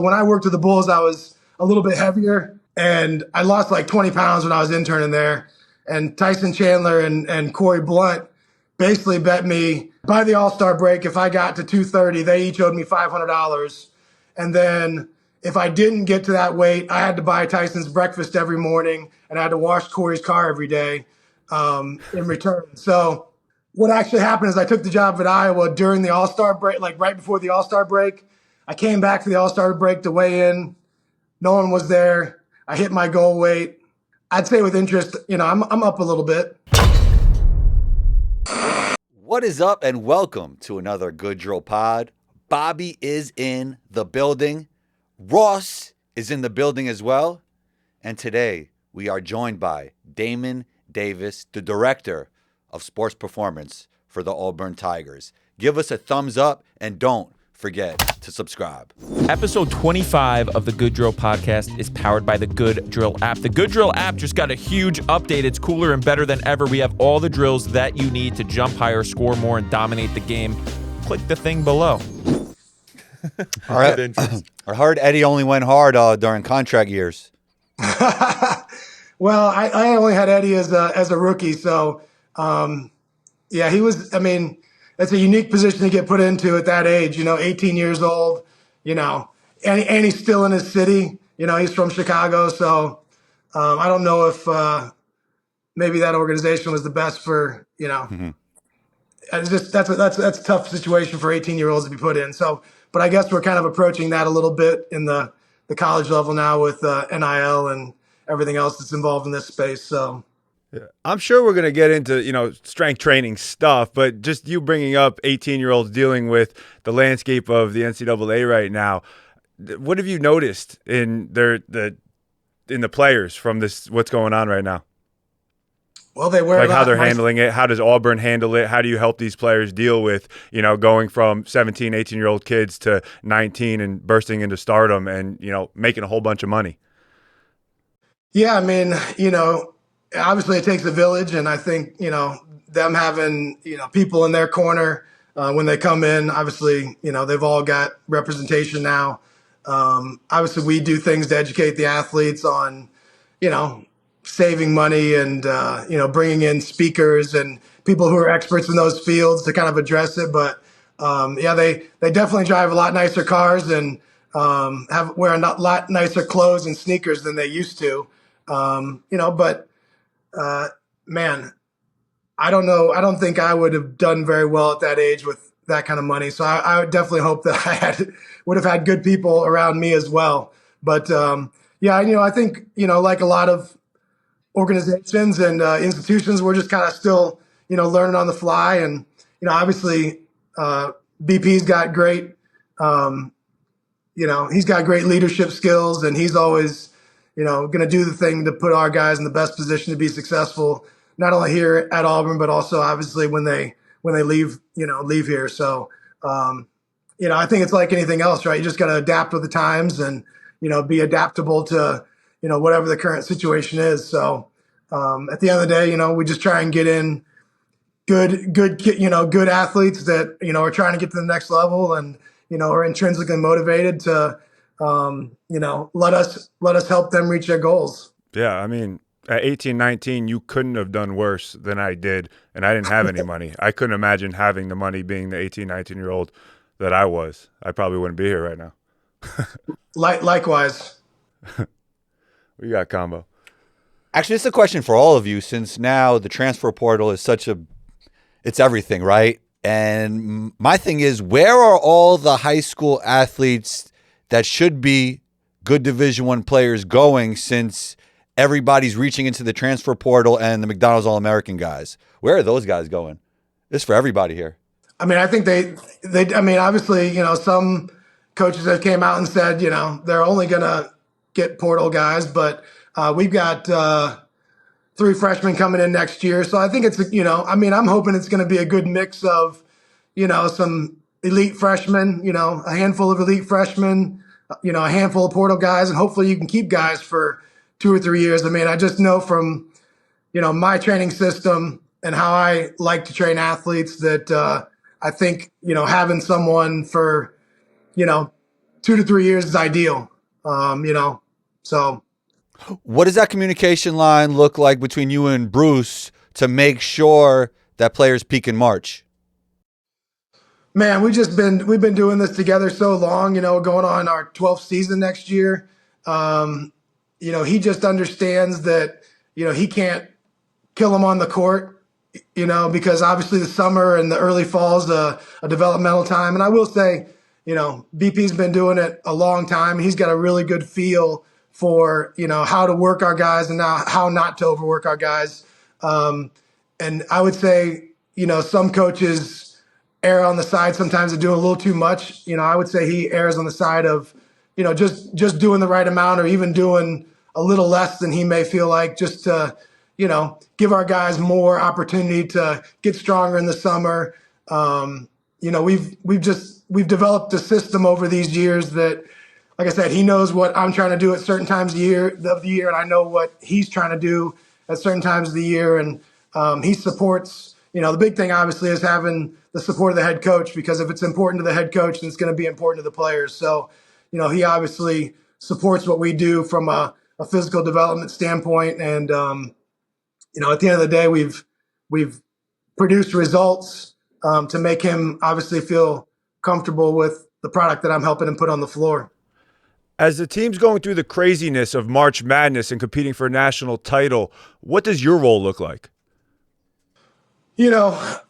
When I worked with the Bulls, I was a little bit heavier, and I lost like 20 pounds when I was interning there. And Tyson Chandler and Corey Blunt basically bet me by the All-Star break, if I got to 230, they each owed me $500. And then if I didn't get to that weight, I had to buy Tyson's breakfast every morning, and I had to wash Corey's car every day in return. So what actually happened is I took the job at Iowa during the All-Star break, like right before the All-Star break. I came back for the All-Star break to weigh in. No one was there. I hit my goal weight. I'd say with interest, I'm up a little bit. What is up, and welcome to another Good Drill Pod. Bobby is in the building. Ross is in the building as well. And today we are joined by Damon Davis, the director of sports performance for the Auburn Tigers. Give us a thumbs up and don't forget to subscribe. Episode 25 of the Good Drill podcast is powered by the Good Drill app. The Good Drill app just got a huge update. It's cooler and better than ever. We have all the drills that you need to jump higher, score more, and dominate the game. Click the thing below. All right. I heard Eddie only went hard during contract years. Well, I only had Eddie as a rookie, so he was. I mean, it's a unique position to get put into at that age. 18 years old. And he's still in his city. He's from Chicago, so I don't know if maybe that organization was the best for. Mm-hmm. It's just that's a tough situation for 18-year-olds to be put in. So, but I guess we're kind of approaching that a little bit in the college level now with NIL and everything else that's involved in this space. So. Yeah. I'm sure we're going to get into, strength training stuff, but just you bringing up 18-year-olds dealing with the landscape of the NCAA right now, what have you noticed in the players from this, what's going on right now? Well, they wear how they're handling it. How does Auburn handle it? How do you help these players deal with, going from 17, 18-year-old kids to 19 and bursting into stardom and, making a whole bunch of money? Yeah, I mean, obviously it takes a village, and I think, them having, people in their corner when they come in, obviously, they've all got representation now. Obviously we do things to educate the athletes on, saving money and, bringing in speakers and people who are experts in those fields to kind of address it. But they definitely drive a lot nicer cars and wear a lot nicer clothes and sneakers than they used to. Man, I don't know. I don't think I would have done very well at that age with that kind of money. So I would definitely hope that I would have had good people around me as well. But I think, like a lot of organizations and institutions, we're just kind of still, learning on the fly. And, obviously BP's got great, he's got great leadership skills, and he's always, going to do the thing to put our guys in the best position to be successful, not only here at Auburn, but also obviously when they leave here. So, I think it's like anything else, right? You just got to adapt with the times and, be adaptable to, whatever the current situation is. So, at the end of the day, we just try and get in good athletes that, are trying to get to the next level and, are intrinsically motivated to, let us help them reach their goals. Yeah. I mean, at 18, 19, you couldn't have done worse than I did. And I didn't have any money. I couldn't imagine having the money being the 18, 19-year-old that I was. I probably wouldn't be here right now. Likewise. We got combo. Actually, it's a question for all of you, since now the transfer portal is it's everything, right? And my thing is, where are all the high school athletes that should be good Division I players going, since everybody's reaching into the transfer portal and the McDonald's All-American guys? Where are those guys going? This is for everybody here. I mean, I think obviously, some coaches have came out and said, they're only going to get portal guys, but we've got 3 freshmen coming in next year. So I think it's, I'm hoping it's going to be a good mix of, some elite freshmen, a handful of elite freshmen, a handful of portal guys, and hopefully you can keep guys for 2 or 3 years. I mean, I just know from, my training system and how I like to train athletes that I think, having someone for, 2 to 3 years is ideal. So What does that communication line look like between you and Bruce to make sure that players peak in March? man, we've been doing this together so long, going on our 12th season next year. He just understands that, he can't kill him on the court, because obviously the summer and the early fall is a developmental time. And I will say, BP's been doing it a long time. He's got a really good feel for, how to work our guys and how not to overwork our guys. And I would say, some coaches err on the side sometimes of doing a little too much. I would say he errs on the side of, just doing the right amount, or even doing a little less than he may feel like, just to, give our guys more opportunity to get stronger in the summer. We've developed a system over these years that, like I said, he knows what I'm trying to do at certain times of the year, and I know what he's trying to do at certain times of the year. And he supports, the big thing obviously is having the support of the head coach, because if it's important to the head coach, then it's going to be important to the players. So, he obviously supports what we do from a physical development standpoint. And, at the end of the day, we've produced results to make him obviously feel comfortable with the product that I'm helping him put on the floor. As the team's going through the craziness of March Madness and competing for a national title, what does your role look like? By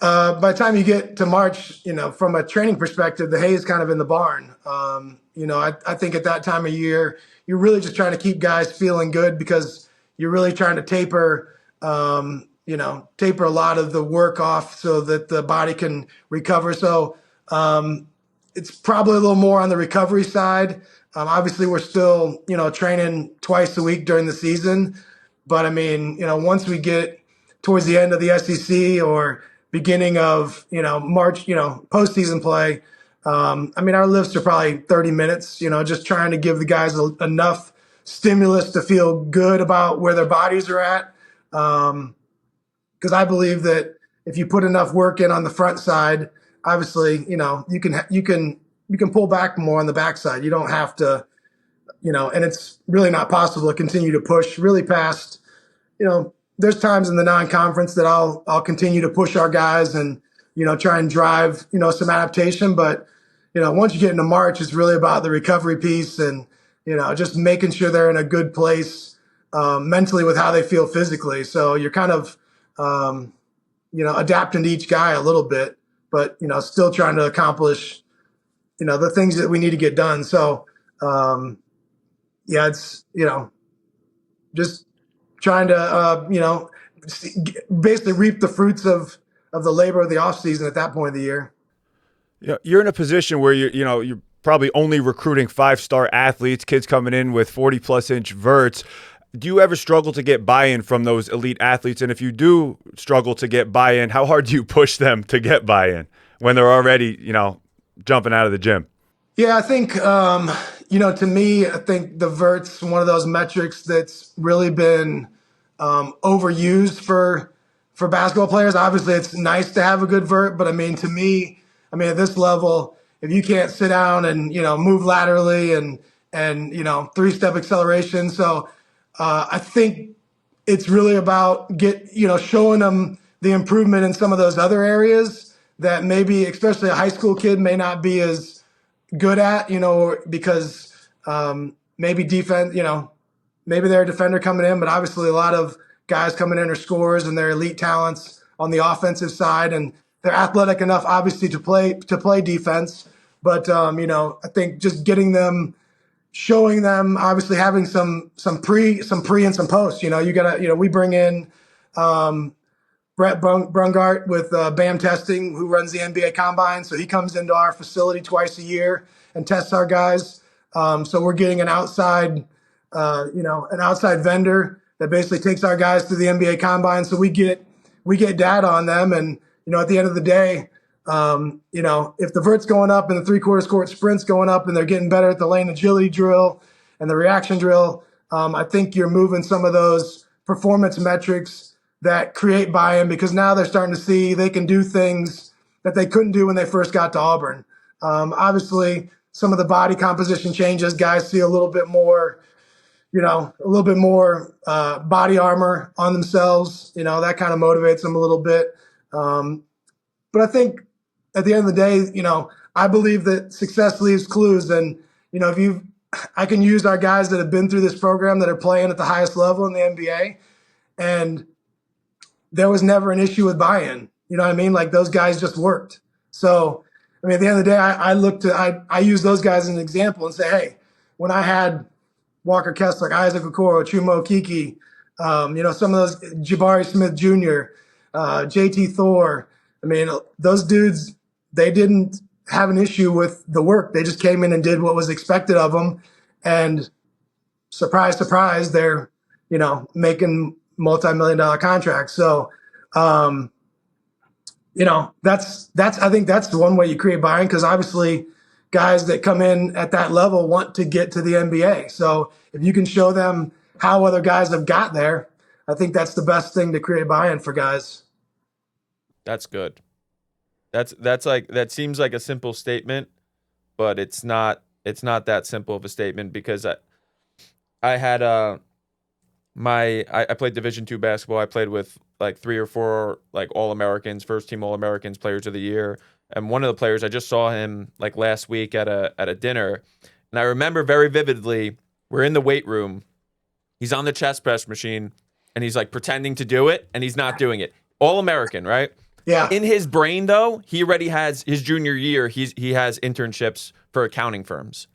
the time you get to March, from a training perspective, the hay is kind of in the barn. I think at that time of year, you're really just trying to keep guys feeling good, because you're really trying to taper a lot of the work off so that the body can recover. So it's probably a little more on the recovery side. Obviously, we're still, training twice a week during the season. But, once we get towards the end of the SEC or beginning of, March, postseason play, our lifts are probably 30 minutes, just trying to give the guys enough stimulus to feel good about where their bodies are at. Because I believe that if you put enough work in on the front side, obviously, you can pull back more on the backside. You don't have to, and it's really not possible to continue to push really past, there's times in the non-conference that I'll continue to push our guys and, try and drive, some adaptation. But, once you get into March, it's really about the recovery piece and, just making sure they're in a good place mentally with how they feel physically. So you're kind of, adapting to each guy a little bit, but, still trying to accomplish, the things that we need to get done. So, it's, just trying to, basically reap the fruits of the labor of the off season at that point of the year. You're in a position where you're probably only recruiting 5-star athletes, kids coming in with 40+ inch verts. Do you ever struggle to get buy-in from those elite athletes? And if you do struggle to get buy-in, how hard do you push them to get buy-in when they're already, jumping out of the gym? Yeah, I think, to me, I think the vert's one of those metrics that's really been overused for basketball players. Obviously, it's nice to have a good vert, but to me, at this level, if you can't sit down and, move laterally and 3-step acceleration. So I think it's really about showing them the improvement in some of those other areas that maybe, especially a high school kid, may not be as good at, because maybe defense, maybe they're a defender coming in, but obviously a lot of guys coming in are scorers and they're elite talents on the offensive side, and they're athletic enough, obviously, to play defense. But I think just getting them, showing them, obviously having some pre and some post. We bring in Brett Brungart with BAM Testing, who runs the NBA Combine. So he comes into our facility twice a year and tests our guys. So we're getting an outside vendor that basically takes our guys through the NBA Combine. So we get data on them, and at the end of the day, if the vert's going up and the 3/4 court sprint's going up and they're getting better at the lane agility drill and the reaction drill, I think you're moving some of those performance metrics that create buy-in, because now they're starting to see they can do things that they couldn't do when they first got to Auburn. Obviously, some of the body composition changes. Guys see a little bit more, body armor on themselves. That kind of motivates them a little bit. But I think at the end of the day, I believe that success leaves clues. And, I can use our guys that have been through this program that are playing at the highest level in the NBA. And there was never an issue with buy-in. You know what I mean? Like, those guys just worked. So, I mean, at the end of the day, I use those guys as an example and say, hey, when I had Walker Kessler, Isaac Okoro, Chumo Kiki, some of those, Jabari Smith Jr., JT Thor, I mean, those dudes, they didn't have an issue with the work. They just came in and did what was expected of them. And surprise, surprise, they're, making multi-million-dollar contracts. So, I think that's the one way you create buy-in, because obviously guys that come in at that level want to get to the NBA. So if you can show them how other guys have got there, I think that's the best thing to create buy-in for guys. That's good. That seems like a simple statement, but it's not that simple of a statement, because I had I played Division II basketball. I played with like 3 or 4 like All-Americans, first team All-Americans, players of the year. And one of the players, I just saw him like last week at a dinner, and I remember very vividly, we're in the weight room. He's on the chest press machine and he's like pretending to do it, and he's not doing it. All-American, right? Yeah. In his brain, though, he already has his junior year. He has internships for accounting firms.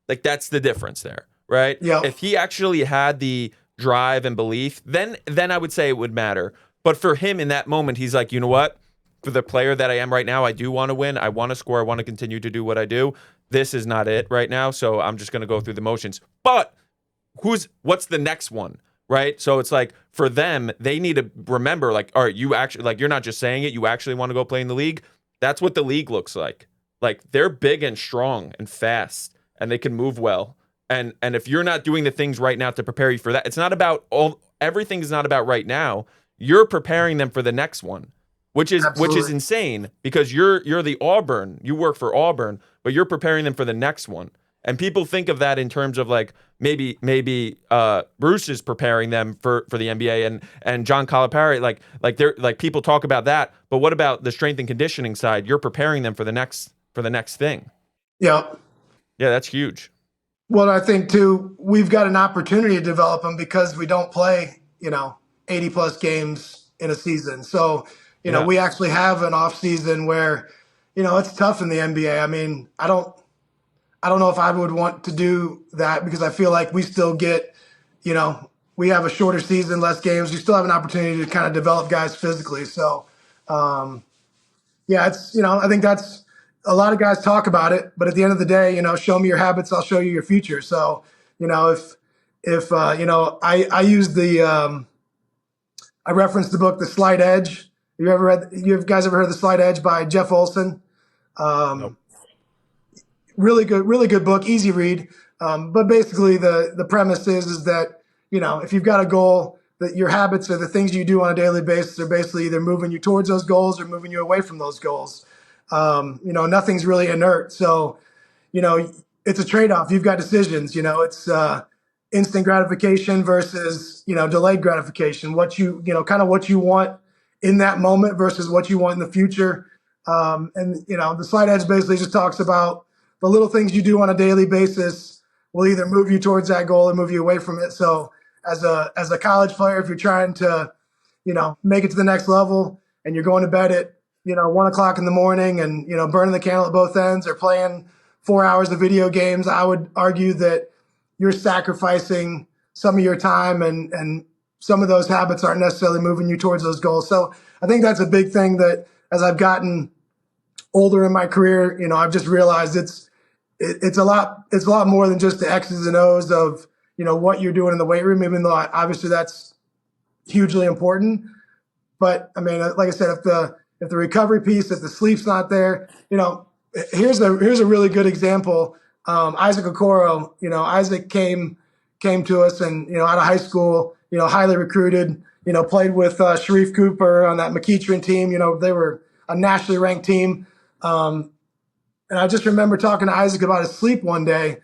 Like, that's the difference there, right? Yeah. If he actually had the drive and belief, then I would say it would matter. But for him in that moment, he's like, you know what? For the player that I am right now, I do want to win. I want to score. I want to continue to do what I do. This is not it right now, so I'm just going to go through the motions. But what's the next one? Right. So it's like, for them, they need to remember, like, all right, you actually, like, you're not just saying it, you actually want to go play in the league. That's what the league looks like. Like, they're big and strong and fast, and they can move well. And if you're not doing the things right now to prepare you for that, it's not about everything is not about right now. You're preparing them for the next one, which is insane, because you're the Auburn. You work for Auburn, but you're preparing them for the next one. And people think of that in terms of like maybe Bruce is preparing them for the NBA and John Calipari, like they're like, people talk about that, but what about the strength and conditioning side? You're preparing them for the next thing. Yeah. Yeah, that's huge. Well, I think too, we've got an opportunity to develop them because we don't play, 80 plus games in a season. So, we actually have an off season where, it's tough in the NBA. I mean, I don't know if I would want to do that, because I feel like we still get, we have a shorter season, less games. We still have an opportunity to kind of develop guys physically. So, it's, I think that's, a lot of guys talk about it, but at the end of the day, show me your habits, I'll show you your future. So, if I use I referenced the book, The Slight Edge. You guys ever heard The Slight Edge by Jeff Olson? Nope. Really good book, easy read. But basically the premise is that, if you've got a goal, that your habits are the things you do on a daily basis are basically either moving you towards those goals or moving you away from those goals. Nothing's really inert. So, it's a trade-off. You've got decisions, it's instant gratification versus, delayed gratification, kind of what you want in that moment versus what you want in the future. The Slight Edge basically just talks about the little things you do on a daily basis will either move you towards that goal or move you away from it. So as a college player, if you're trying to, make it to the next level and you're going to bed at, 1:00 in the morning and, burning the candle at both ends or playing 4 hours of video games, I would argue that you're sacrificing some of your time and some of those habits aren't necessarily moving you towards those goals. So I think that's a big thing that as I've gotten older in my career, I've just realized it's a lot more than just the X's and O's of, what you're doing in the weight room, even though obviously that's hugely important. But I mean, like I said, if the recovery piece, if the sleep's not there, here's a really good example. Isaac Okoro, Isaac came to us and, out of high school, highly recruited, played with Sharif Cooper on that McEachern team. They were a nationally ranked team. And I just remember talking to Isaac about his sleep one day.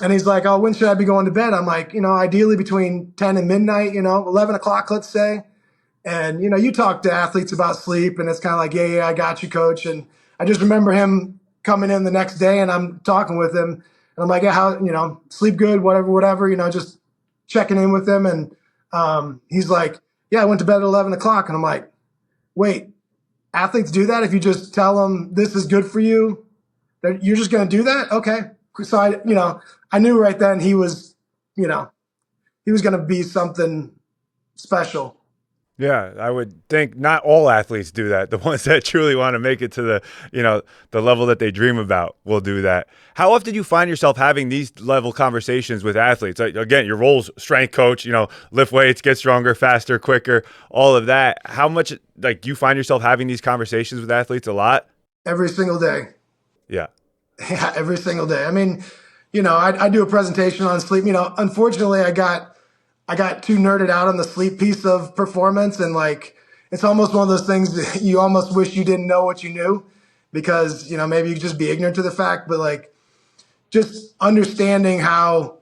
And he's like, oh, when should I be going to bed? I'm like, ideally between 10 and midnight, 11 o'clock, let's say. And, you talk to athletes about sleep and it's kind of like, yeah, I got you, coach. And I just remember him coming in the next day and I'm talking with him. And I'm like, yeah, how, sleep good, whatever, just checking in with him. And he's like, yeah, I went to bed at 11 o'clock. And I'm like, wait, athletes do that? If you just tell them this is good for you, that you're just going to do that? Okay. So I knew right then he was going to be something special. Yeah, I would think not all athletes do that. The ones that truly want to make it to the level that they dream about will do that. How often do you find yourself having these level conversations with athletes? Like, again, your role's strength coach, lift weights, get stronger, faster, quicker, all of that. How much, do you find yourself having these conversations with athletes a lot? Every single day. Yeah. Yeah, every single day. I mean, I do a presentation on sleep. Unfortunately, I got too nerded out on the sleep piece of performance. And it's almost one of those things that you almost wish you didn't know what you knew because, maybe you could just be ignorant to the fact, but just understanding how,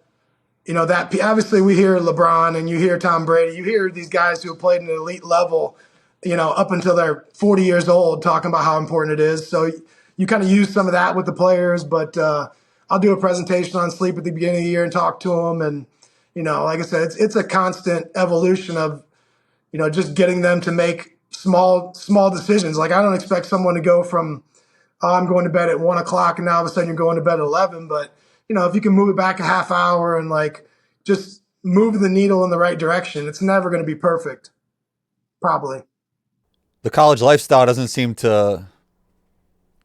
that obviously we hear LeBron and you hear Tom Brady, you hear these guys who have played at an elite level, up until they're 40 years old talking about how important it is. So you kind of use some of that with the players, but I'll do a presentation on sleep at the beginning of the year and talk to them. And, like I said, it's a constant evolution of, just getting them to make small decisions. I don't expect someone to go from, oh, I'm going to bed at 1 o'clock and now all of a sudden you're going to bed at 11. But, if you can move it back a half hour and just move the needle in the right direction, it's never going to be perfect. Probably. The college lifestyle doesn't seem to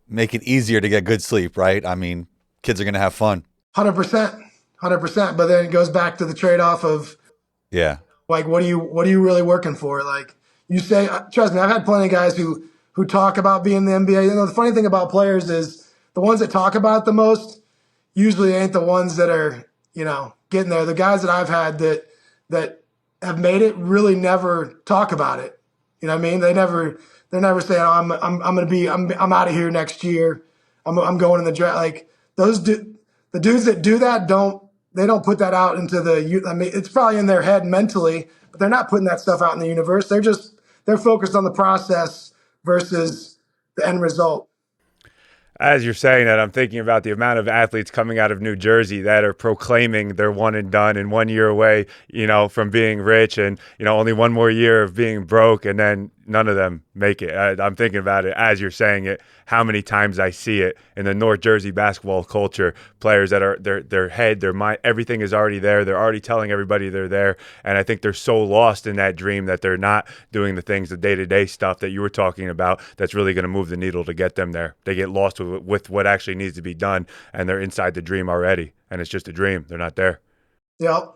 make it easier to get good sleep, right? I mean, kids are going to have fun. 100%. But then it goes back to the trade-off of, yeah, what are you really working for? You say, trust me, I've had plenty of guys who talk about being in the NBA. The funny thing about players is the ones that talk about it the most usually ain't the ones that are, getting there. The guys that I've had that have made it really never talk about it. You know what I mean? They never say, oh, I'm out of here next year. I'm going in the draft. The dudes that do that don't put that out into the, I mean, it's probably in their head mentally, but they're not putting that stuff out in the universe. They're focused on the process versus the end result. As you're saying that, I'm thinking about the amount of athletes coming out of New Jersey that are proclaiming they're one and done and 1 year away, from being rich and, only one more year of being broke, and then none of them make it. I'm thinking about it as you're saying it, how many times I see it in the North Jersey basketball culture, players that are their head, their mind, everything is already there. They're already telling everybody they're there. And I think they're so lost in that dream that they're not doing the things, the day-to-day stuff that you were talking about that's really going to move the needle to get them there. They get lost with what actually needs to be done, and they're inside the dream already. And it's just a dream. They're not there. Yeah.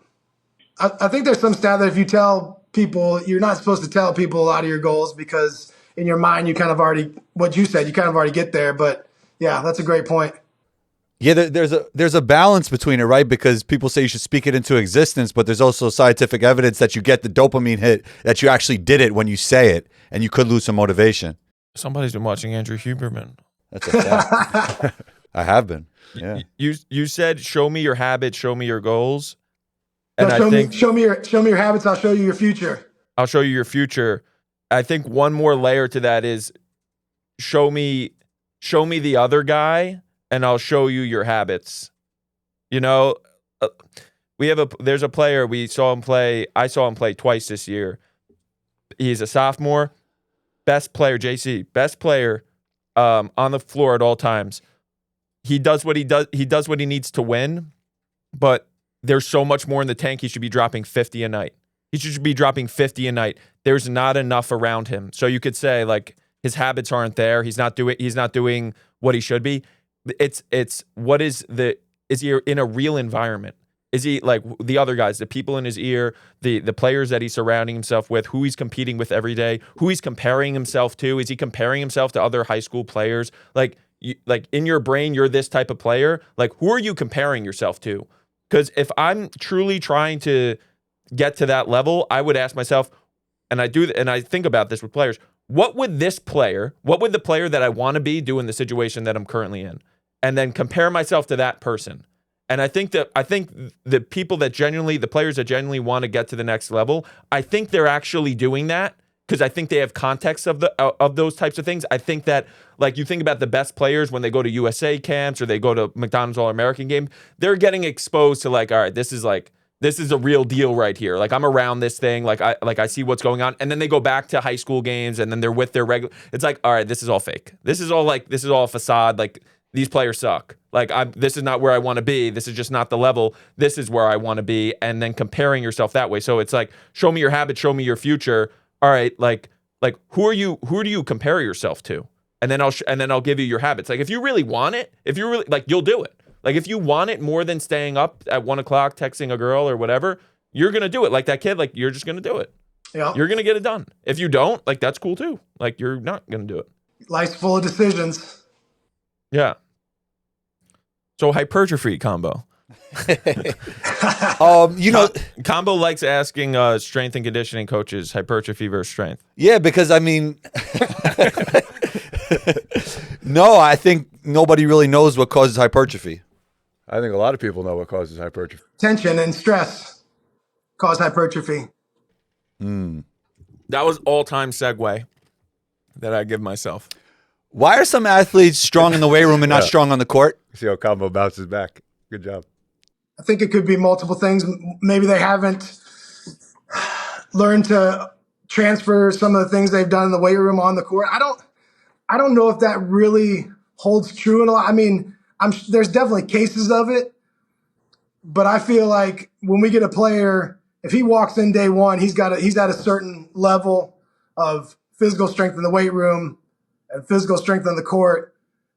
I think there's some stat that if you tell people, you're not supposed to tell people a lot of your goals because in your mind, you kind of already, what you said, you kind of already get there. But yeah, that's a great point. Yeah, there's a balance between it, right? Because people say you should speak it into existence, but there's also scientific evidence that you get the dopamine hit, that you actually did it when you say it, and you could lose some motivation. Somebody's been watching Andrew Huberman. That's a fact. I have been. Yeah. You said, show me your habits, show me your goals. And no, show me your habits. I'll show you your future. I'll show you your future. I think one more layer to that is show me the other guy and I'll show you your habits. There's a player, I saw him play twice this year. He's a sophomore, best player, JC, best player on the floor at all times. He does what he needs to win, but there's so much more in the tank. He should be dropping 50 a night. He should be dropping 50 a night. There's not enough around him. So you could say his habits aren't there. He's not doing what he should be. Is he in a real environment? Is he like the other guys, the people in his ear, the players that he's surrounding himself with, who he's competing with every day, who he's comparing himself to? Is he comparing himself to other high school players? Like in your brain, you're this type of player. Who are you comparing yourself to? Because if I'm truly trying to get to that level, I would ask myself, and I think about this with players, what would the player that I want to be do in the situation that I'm currently in? And then compare myself to that person. And I think the people that the players that genuinely want to get to the next level, I think they're actually doing that because I think they have context of those types of things. I think that, like, you think about the best players when they go to USA camps or they go to McDonald's All-American game, they're getting exposed to, like, all right, this is a real deal right here. Like, I'm around this thing. I see what's going on. And then they go back to high school games and then they're with their regular. It's like, all right, this is all fake. This is all a facade. Like, these players suck. Like, this is not where I want to be. This is just not the level. This is where I want to be. And then comparing yourself that way. So it's like, show me your habits, show me your future. All right, like who do you compare yourself to? And then I'll give you your habits. Like, if you really want it, if you really like, you'll do it. Like, if you want it more than staying up at 1 o'clock texting a girl or whatever, you're gonna do it. Like that kid, like, you're just gonna do it. Yeah. You're gonna get it done. If you don't, like, that's cool too. Like, you're not gonna do it. Life's full of decisions. Yeah. So hypertrophy combo. Combo likes asking strength and conditioning coaches hypertrophy versus strength. Yeah, because I mean, no, I think nobody really knows what causes hypertrophy. I think a lot of people know what causes hypertrophy. Tension and stress cause hypertrophy. That was all-time segue that I give myself. Why are some athletes strong in the weight room and not strong on the court? See how Combo bounces back. Good job. I think it could be multiple things. Maybe they haven't learned to transfer some of the things they've done in the weight room on the court. I don't know if that really holds true in a lot. I mean, there's definitely cases of it, but I feel like when we get a player, if he walks in day one, he's at a certain level of physical strength in the weight room and physical strength on the court.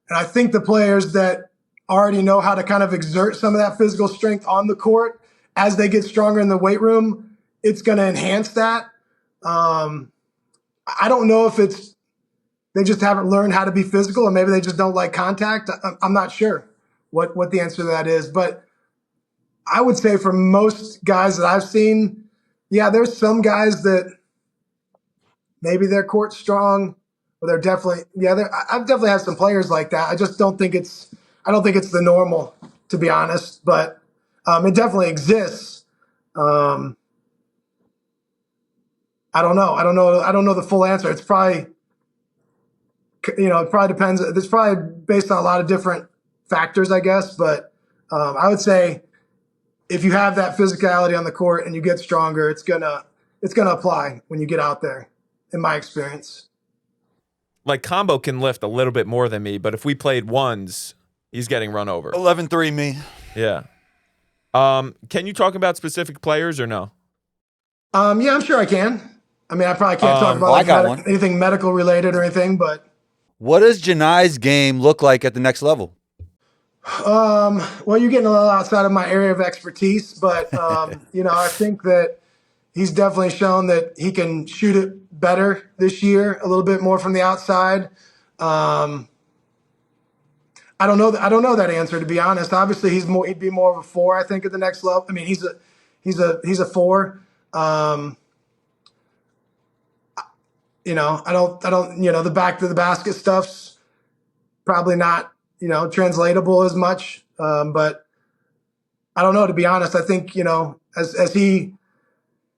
And I think the players that already know how to kind of exert some of that physical strength on the court, as they get stronger in the weight room, it's going to enhance that. I don't know if they just haven't learned how to be physical, or maybe they just don't like contact. I'm not sure what the answer to that is. But I would say for most guys that I've seen, yeah, there's some guys that maybe their court's strong, but they're definitely, I've definitely had some players like that. I just don't think it's the normal, to be honest, but it definitely exists. I don't know. I don't know the full answer. It's probably, it probably depends. It's probably based on a lot of different factors, I guess. But I would say if you have that physicality on the court and you get stronger, it's gonna apply when you get out there, in my experience. Like, Combo can lift a little bit more than me, but if we played ones, he's getting run over. 11-3 me. Yeah. Can you talk about specific players or no? Yeah, I'm sure I can. I mean, I probably can't talk about anything medical related or anything, but. What does Janai's game look like at the next level? Well, you're getting a little outside of my area of expertise, but, I think that he's definitely shown that he can shoot it better this year, a little bit more from the outside. I don't know that answer, to be honest. Obviously, he'd be more of a 4, I think, at the next level. I mean, he's a 4. I don't, the back to the basket stuff's probably not, translatable as much. But I don't know, to be honest. I think, as he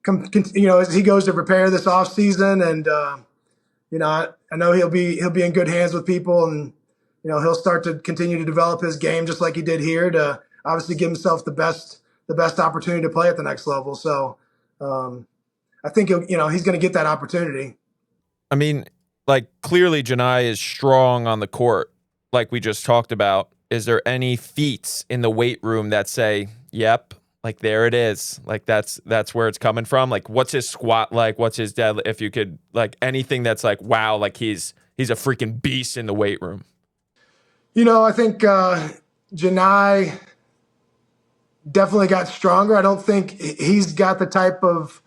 as he goes to prepare this off season, and I know he'll be in good hands with people, and he'll start to continue to develop his game just like he did here, to obviously give himself the best opportunity to play at the next level. So I think he's going to get that opportunity. I mean, like, clearly Janai is strong on the court, like we just talked about. Is there any feats in the weight room that say, yep, like, there it is, like, that's where it's coming from? Like, what's his squat like? What's his deadlift? If you could, like, anything that's like, wow, like, he's a freaking beast in the weight room. I think Janai definitely got stronger. I don't think he's got the type of,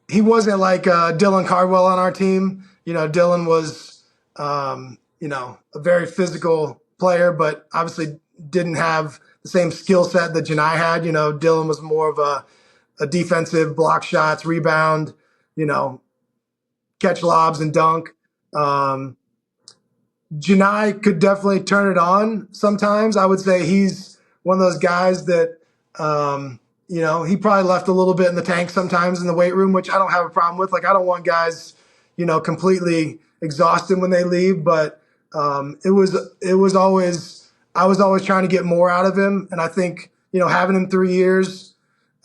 he wasn't like Dylan Cardwell on our team. Dylan was, a very physical player, but obviously didn't have the same skill set that Janai had. Dylan was more of a defensive, block shots, rebound catch lobs and dunk. Janai could definitely turn it on sometimes. I would say he's one of those guys that, he probably left a little bit in the tank sometimes in the weight room, which I don't have a problem with. Like, I don't want guys, completely exhausted when they leave, but I was always trying to get more out of him. And I think, having him 3 years,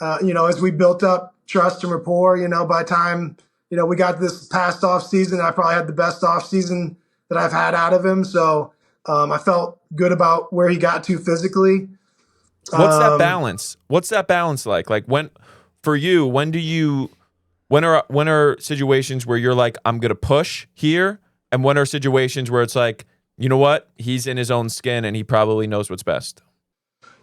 as we built up trust and rapport, by the time, we got this past off season, I probably had the best off season that I've had out of him. So I felt good about where he got to physically. What's that balance? What's that balance like? Like when are situations where you're like, I'm going to push here? And when are situations where it's like, you know what? He's in his own skin and he probably knows what's best.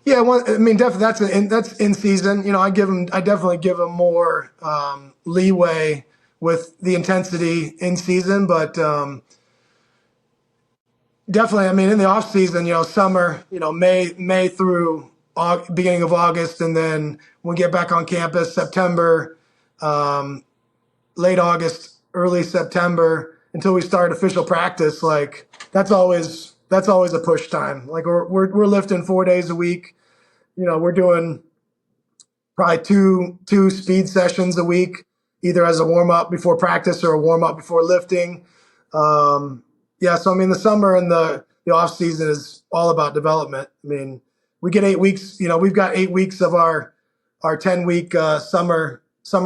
Yeah. Well, I mean, definitely that's in season. I definitely give him more leeway with the intensity in season, but definitely, I mean, in the off season, summer, May through beginning of August, and then when we get back on campus, September, late August, early September, until we start official practice. Like that's always a push time. Like we're lifting 4 days a week. We're doing probably two speed sessions a week, either as a warm up before practice or a warm up before lifting. Yeah, so I mean, the summer and the off season is all about development. I mean, we get 8 weeks. We've got 8 weeks of our 10-week summer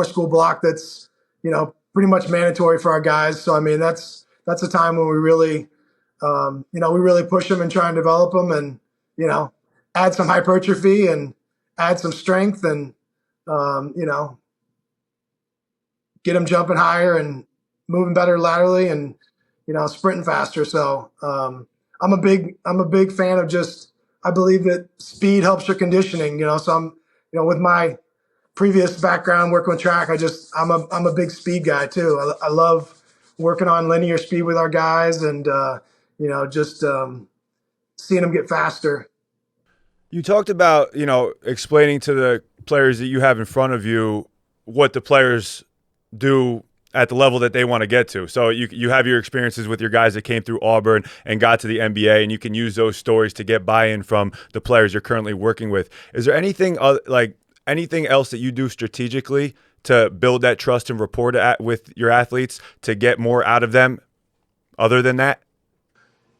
school block that's pretty much mandatory for our guys. So I mean, that's a time when we really we really push them and try and develop them, and add some hypertrophy and add some strength, and get them jumping higher and moving better laterally, and sprinting faster. So I'm a big fan of I believe that speed helps your conditioning, so I'm, with my previous background working with track, I'm a big speed guy too. I love working on linear speed with our guys, and, seeing them get faster. You talked about, explaining to the players that you have in front of you what the players do at the level that they want to get to. So you have your experiences with your guys that came through Auburn and got to the NBA, and you can use those stories to get buy-in from the players you're currently working with. Is there anything anything else that you do strategically to build that trust and rapport with your athletes to get more out of them other than that?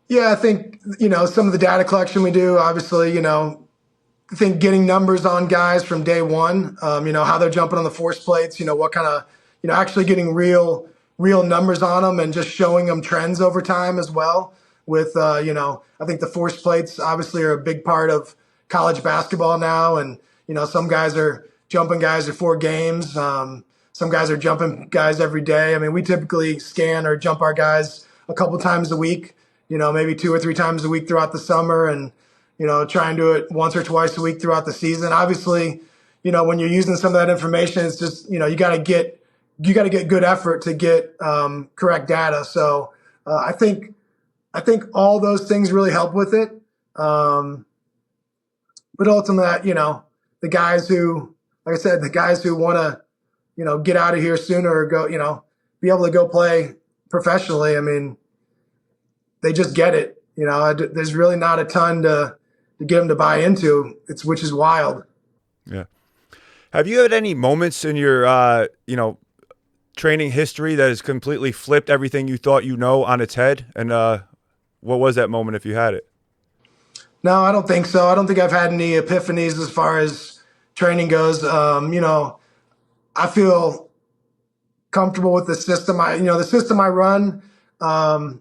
Yeah, I think, some of the data collection we do, obviously, I think getting numbers on guys from day one, how they're jumping on the force plates, what kind of, actually getting real numbers on them and just showing them trends over time as well. With, I think the force plates obviously are a big part of college basketball now. And, some guys are jumping guys before games. Some guys are jumping guys every day. I mean, we typically scan or jump our guys a couple times a week, maybe 2 or 3 times a week throughout the summer, and, try and do it once or twice a week throughout the season. Obviously, when you're using some of that information, it's just, you got to get good effort to get correct data. So I think all those things really help with it. But ultimately, the guys who, like I said, the guys who want to, get out of here sooner or go, be able to go play professionally. I mean, they just get it. There's really not a ton to get them to buy into. Which is wild. Yeah. Have you had any moments in your, training history that has completely flipped everything you thought on its head? And what was that moment if you had it? No, I don't think so. I don't think I've had any epiphanies as far as training goes. I feel comfortable with the system. The system I run, 90%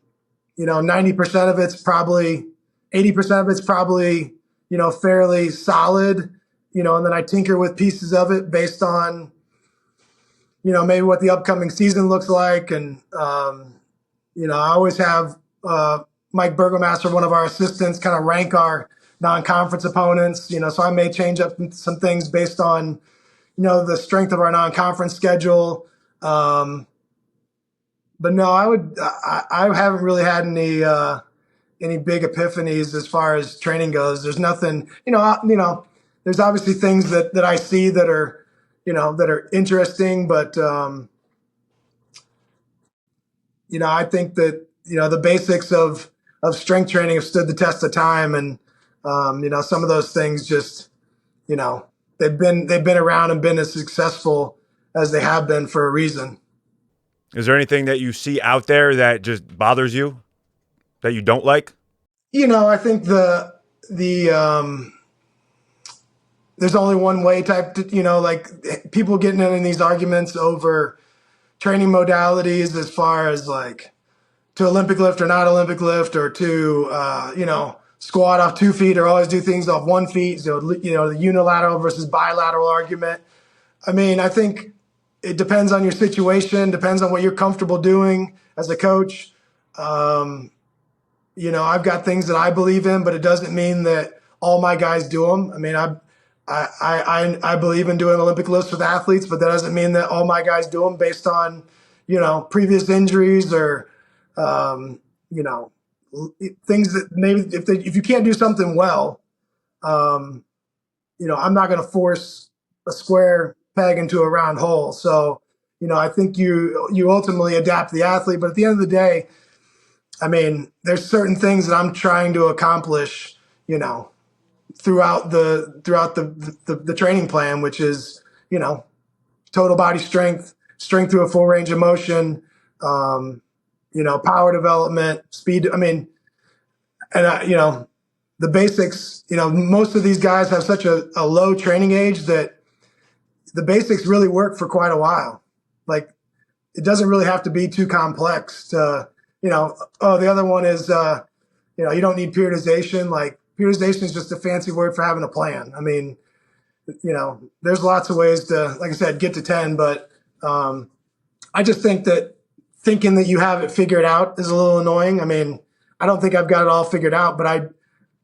of it's probably, 80% of it's probably, fairly solid, and then I tinker with pieces of it based on, maybe what the upcoming season looks like. And, I always have Mike Burgomaster, one of our assistants, kind of rank our non-conference opponents, so I may change up some things based on, the strength of our non-conference schedule. But no, I haven't really had any big epiphanies as far as training goes. There's nothing, there's obviously things that I see that are, that are interesting, but I think that, the basics of strength training have stood the test of time. And, some of those things just, they've been around and been as successful as they have been for a reason. Is there anything that you see out there that just bothers you, that you don't like? I think the there's only one way type, like people getting in these arguments over training modalities as far as like to Olympic lift or not Olympic lift, or to, squat off 2 feet or always do things off 1 feet. So, the unilateral versus bilateral argument. I mean, I think it depends on your situation, depends on what you're comfortable doing as a coach. I've got things that I believe in, but it doesn't mean that all my guys do them. I mean, I believe in doing Olympic lifts with athletes, but that doesn't mean that all my guys do them based on, previous injuries or, things that maybe if you can't do something well, I'm not going to force a square peg into a round hole. So, I think you ultimately adapt the athlete, but at the end of the day, I mean, there's certain things that I'm trying to accomplish, throughout the training plan, which is, total body strength through a full range of motion, power development, speed. I mean, and the basics, most of these guys have such a low training age that the basics really work for quite a while. Like, it doesn't really have to be too complex to, the other one is, you don't need periodization. Like, periodization is just a fancy word for having a plan. I mean, there's lots of ways to, like I said, get to 10, but I just think that thinking that you have it figured out is a little annoying. I mean, I don't think I've got it all figured out, but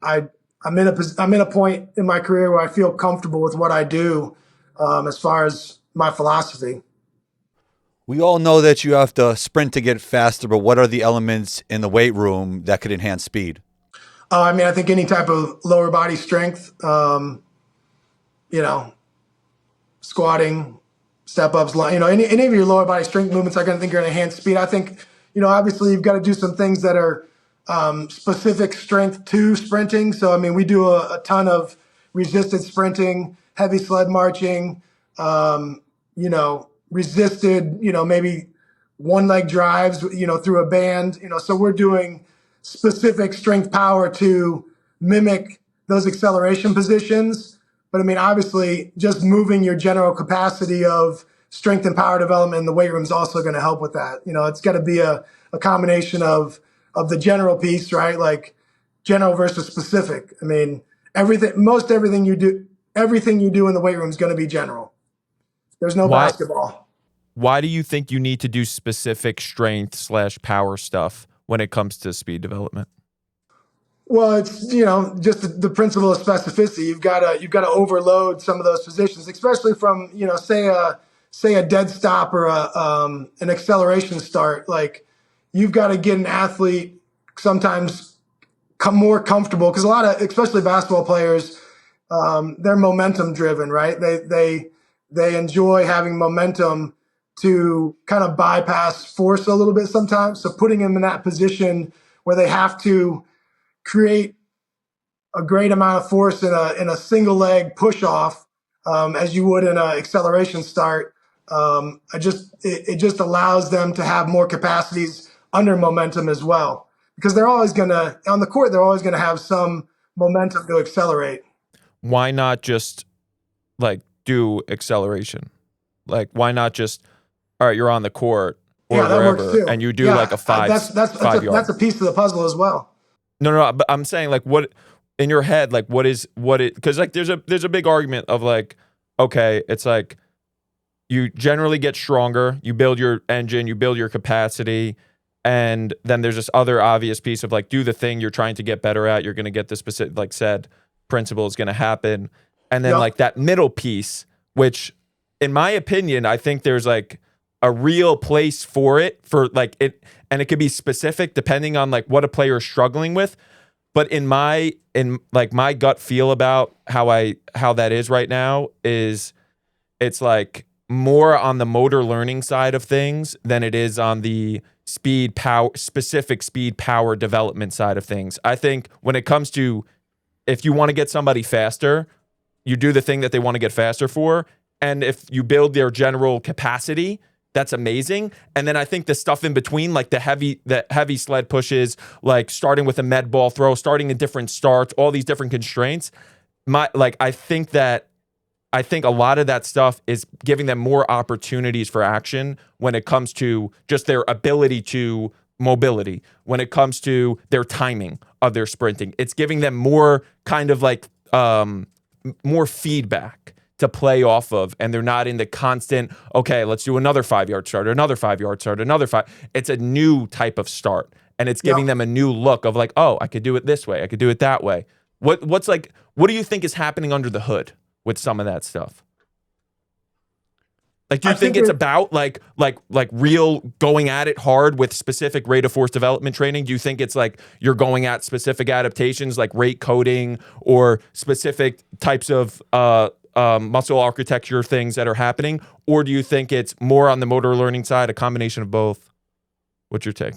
I'm in a point in my career where I feel comfortable with what I do as far as my philosophy. We all know that you have to sprint to get faster, but what are the elements in the weight room that could enhance speed? I mean, I think any type of lower body strength, squatting, step ups, any of your lower body strength movements, I think are going to enhance speed. I think, obviously you've got to do some things that are specific strength to sprinting. So, I mean, we do a ton of resisted sprinting, heavy sled marching, resisted, maybe one leg drives, through a band, so we're doing specific strength power to mimic those acceleration positions. But I mean, obviously just moving your general capacity of strength and power development in the weight room is also going to help with that. It's got to be a combination of the general piece, right? Like general versus specific. I mean, everything you do in the weight room is going to be general. There's no basketball. Why do you think you need to do specific strength / power stuff when it comes to speed development? Well, it's, just the principle of specificity. You've got to overload some of those positions, especially from, say a dead stop or an acceleration start. Like, you've got to get an athlete sometimes more comfortable, because a lot of, especially basketball players, they're momentum driven, right? They enjoy having momentum to kind of bypass force a little bit sometimes. So putting them in that position where they have to create a great amount of force in a single leg push off, as you would in an acceleration start. It just allows them to have more capacities under momentum as well, because they're always going to, on the court, they're always going to have some momentum to accelerate. Why not just like do acceleration? Like, why not just, all right, you're on the court or wherever, and you do like a 5 yard. That's a piece of the puzzle as well. No, but I'm saying, like, what in your head, like, because like there's a big argument of like, okay, it's like you generally get stronger, you build your engine, you build your capacity, and then there's this other obvious piece of like, do the thing you're trying to get better at, you're going to get the specific, like said, principle is going to happen, and then like that middle piece, which in my opinion, I think there's like a real place for it, for like it, and it could be specific depending on like what a player is struggling with. But in my gut feel about how that is right now is it's like more on the motor learning side of things than it is on the specific speed, power development side of things. I think when it comes to, if you want to get somebody faster, you do the thing that they want to get faster for. And if you build their general capacity, that's amazing. And then I think the stuff in between, like the heavy sled pushes, like starting with a med ball throw, starting in different starts, all these different constraints. I think a lot of that stuff is giving them more opportunities for action when it comes to just their ability to mobility, when it comes to their timing of their sprinting. It's giving them more kind of like more feedback to play off of, and they're not in the constant, okay, let's do another 5-yard start, another 5-yard start, another 5. It's a new type of start, and it's giving them a new look of like, oh, I could do it this way, I could do it that way. What do you think is happening under the hood with some of that stuff? Like, do you think it's about like real going at it hard with specific rate of force development training? Do you think it's like you're going at specific adaptations like rate coding or specific types of muscle architecture things that are happening? Or do you think it's more on the motor learning side, a combination of both? What's your take?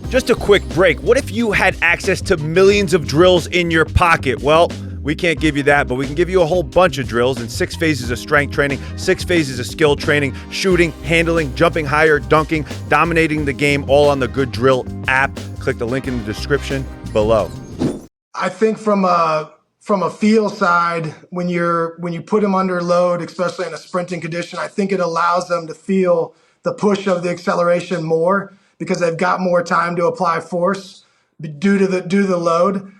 Just a quick break. What if you had access to millions of drills in your pocket? Well, we can't give you that, but we can give you a whole bunch of drills in 6 phases of strength training, 6 phases of skill training, shooting, handling, jumping higher, dunking, dominating the game, all on the Good Drill app. Click the link in the description below. I think from a feel side, when you put them under load, especially in a sprinting condition, I think it allows them to feel the push of the acceleration more because they've got more time to apply force due to the load.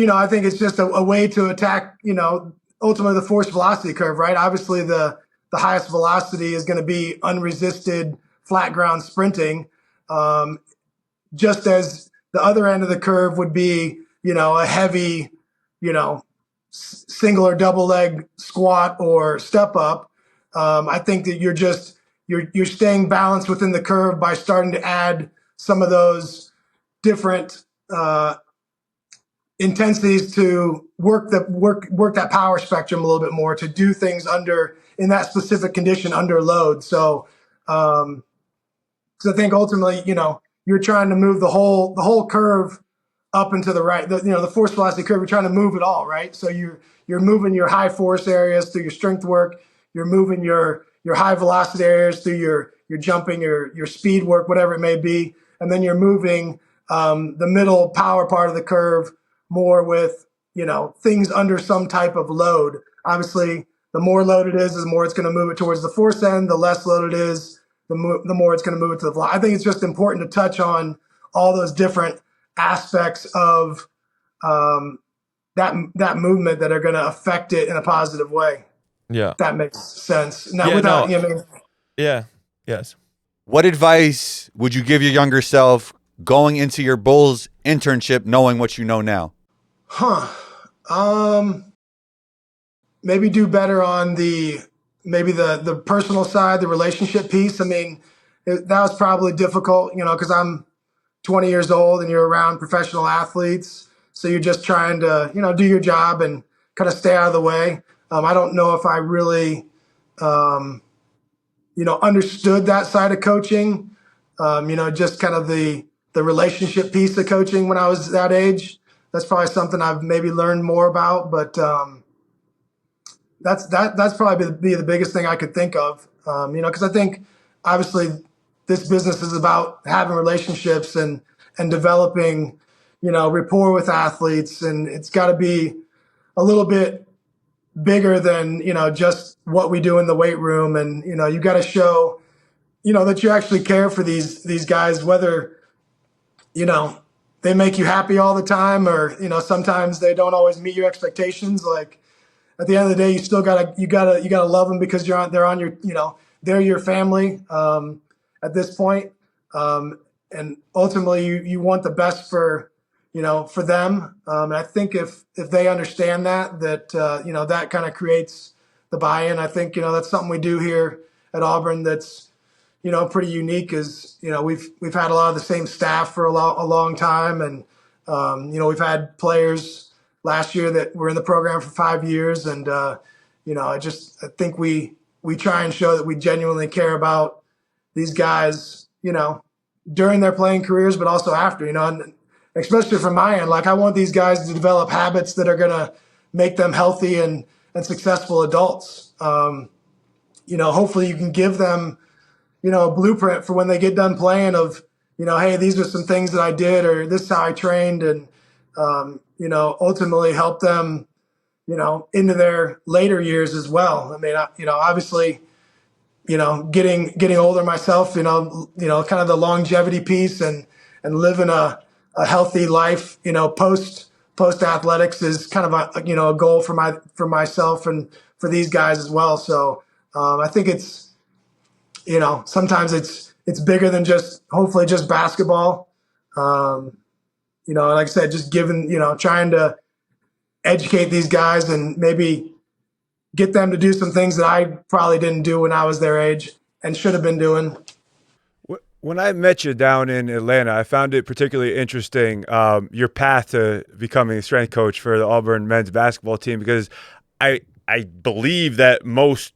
I think it's just a way to attack, ultimately the force velocity curve, right? Obviously the highest velocity is going to be unresisted flat ground sprinting, just as the other end of the curve would be, a heavy, single or double leg squat or step up. I think that you're staying balanced within the curve by starting to add some of those different intensities to work that power spectrum a little bit more, to do things in that specific condition under load. So, I think ultimately, you're trying to move the whole curve up and to the right. The force velocity curve, you're trying to move it all, right? So you're moving your high force areas through your strength work. You're moving your high velocity areas through your jumping, your speed work, whatever it may be, and then you're moving the middle power part of the curve more with, things under some type of load. Obviously, the more load it is, the more it's going to move it towards the force end. The less load it is, the more it's going to move it to the velocity. I think it's just important to touch on all those different aspects of that movement that are going to affect it in a positive way. Yeah. If that makes sense. Now, Yeah. Yes. What advice would you give your younger self going into your Bulls internship knowing what you know now? Maybe do better on the personal side, the relationship piece. I mean, that was probably difficult, because I'm 20 years old and you're around professional athletes. So you're just trying to, do your job and kind of stay out of the way. I don't know if I really, understood that side of coaching, just kind of the relationship piece of coaching when I was that age. That's probably something I've maybe learned more about, but that's probably be the biggest thing I could think of, because I think obviously this business is about having relationships and developing, rapport with athletes, and it's got to be a little bit bigger than, just what we do in the weight room. And, you got to show, that you actually care for these guys, whether, they make you happy all the time or, sometimes they don't always meet your expectations. Like at the end of the day, you still gotta love them because they're on your, they're your family, at this point. And ultimately you want the best for them. And I think if they understand that, that kind of creates the buy-in. I think, that's something we do here at Auburn that's, pretty unique is, we've had a lot of the same staff for a long time. And, we've had players last year that were in the program for 5 years. And, I think we try and show that we genuinely care about, these guys, during their playing careers, but also after, and especially from my end, like I want these guys to develop habits that are going to make them healthy and successful adults. Hopefully you can give them, a blueprint for when they get done playing of, hey, these are some things that I did, or this is how I trained, and, ultimately help them, into their later years as well. I mean, obviously, getting older myself, kind of the longevity piece and living a healthy life, post athletics is kind of a goal for myself and for these guys as well. So I think it's, sometimes it's bigger than hopefully just basketball. Like I said, just trying to educate these guys and maybe get them to do some things that I probably didn't do when I was their age and should have been doing. When I met you down in Atlanta, I found it particularly interesting, your path to becoming a strength coach for the Auburn men's basketball team, because I believe that most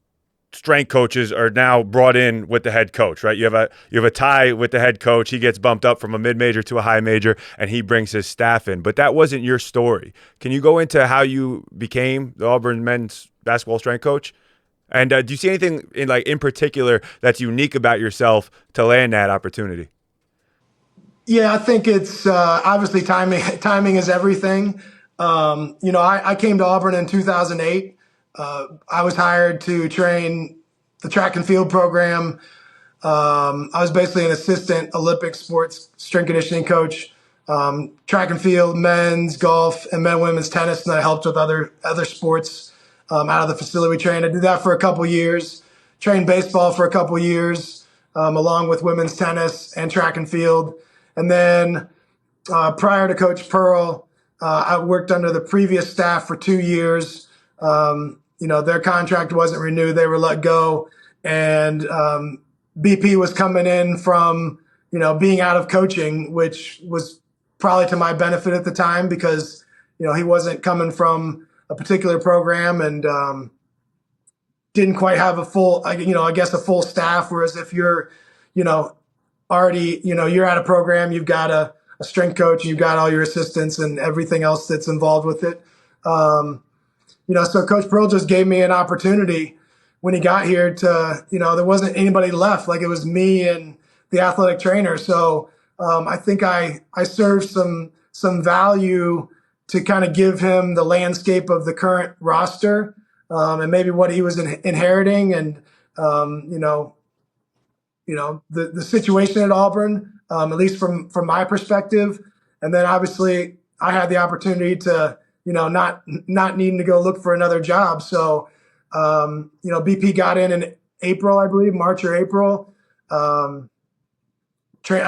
strength coaches are now brought in with the head coach, right? You have a tie with the head coach. He gets bumped up from a mid-major to a high major, and he brings his staff in. But that wasn't your story. Can you go into how you became the Auburn men's basketball strength coach? And do you see anything in particular that's unique about yourself to land that opportunity? Yeah, I think it's obviously timing. Timing is everything. I came to Auburn in 2008. I was hired to train the track and field program. I was basically an assistant Olympic sports strength conditioning coach, track and field, men's, golf, and women's tennis. And I helped with other sports out of the facility we trained. I did that for a couple years, trained baseball for a couple years, along with women's tennis and track and field. And then prior to Coach Pearl, I worked under the previous staff for 2 years. Their contract wasn't renewed. They were let go. And BP was coming in from, being out of coaching, which was probably to my benefit at the time because, he wasn't coming from a particular program and didn't quite have a full, a full staff. Whereas if you're, already, you're at a program, you've got a strength coach, you've got all your assistants and everything else that's involved with it. So Coach Pearl just gave me an opportunity when he got here to, there wasn't anybody left. Like it was me and the athletic trainer. So I think I served some value to kind of give him the landscape of the current roster and maybe what he was inheriting and, the situation at Auburn, at least from my perspective. And then obviously I had the opportunity to, not needing to go look for another job. So, BP got in April, I believe, March or April. I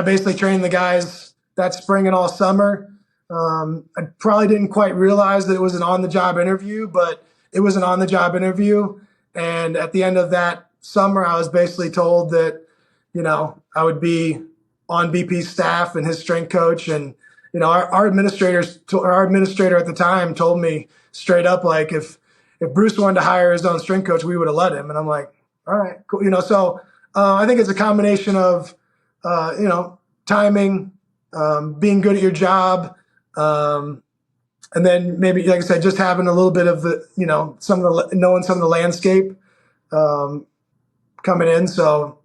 basically trained the guys that spring and all summer. I probably didn't quite realize that it was an on-the-job interview, but it was an on-the-job interview. And at the end of that summer, I was basically told that, I would be on BP's staff and his strength coach. And, our administrator at the time told me straight up, like, if Bruce wanted to hire his own strength coach, we would have let him. And I'm like, all right, cool. So I think it's a combination of, timing, being good at your job, and then maybe, like I said, just having a little bit of the, knowing some of the landscape coming in. So,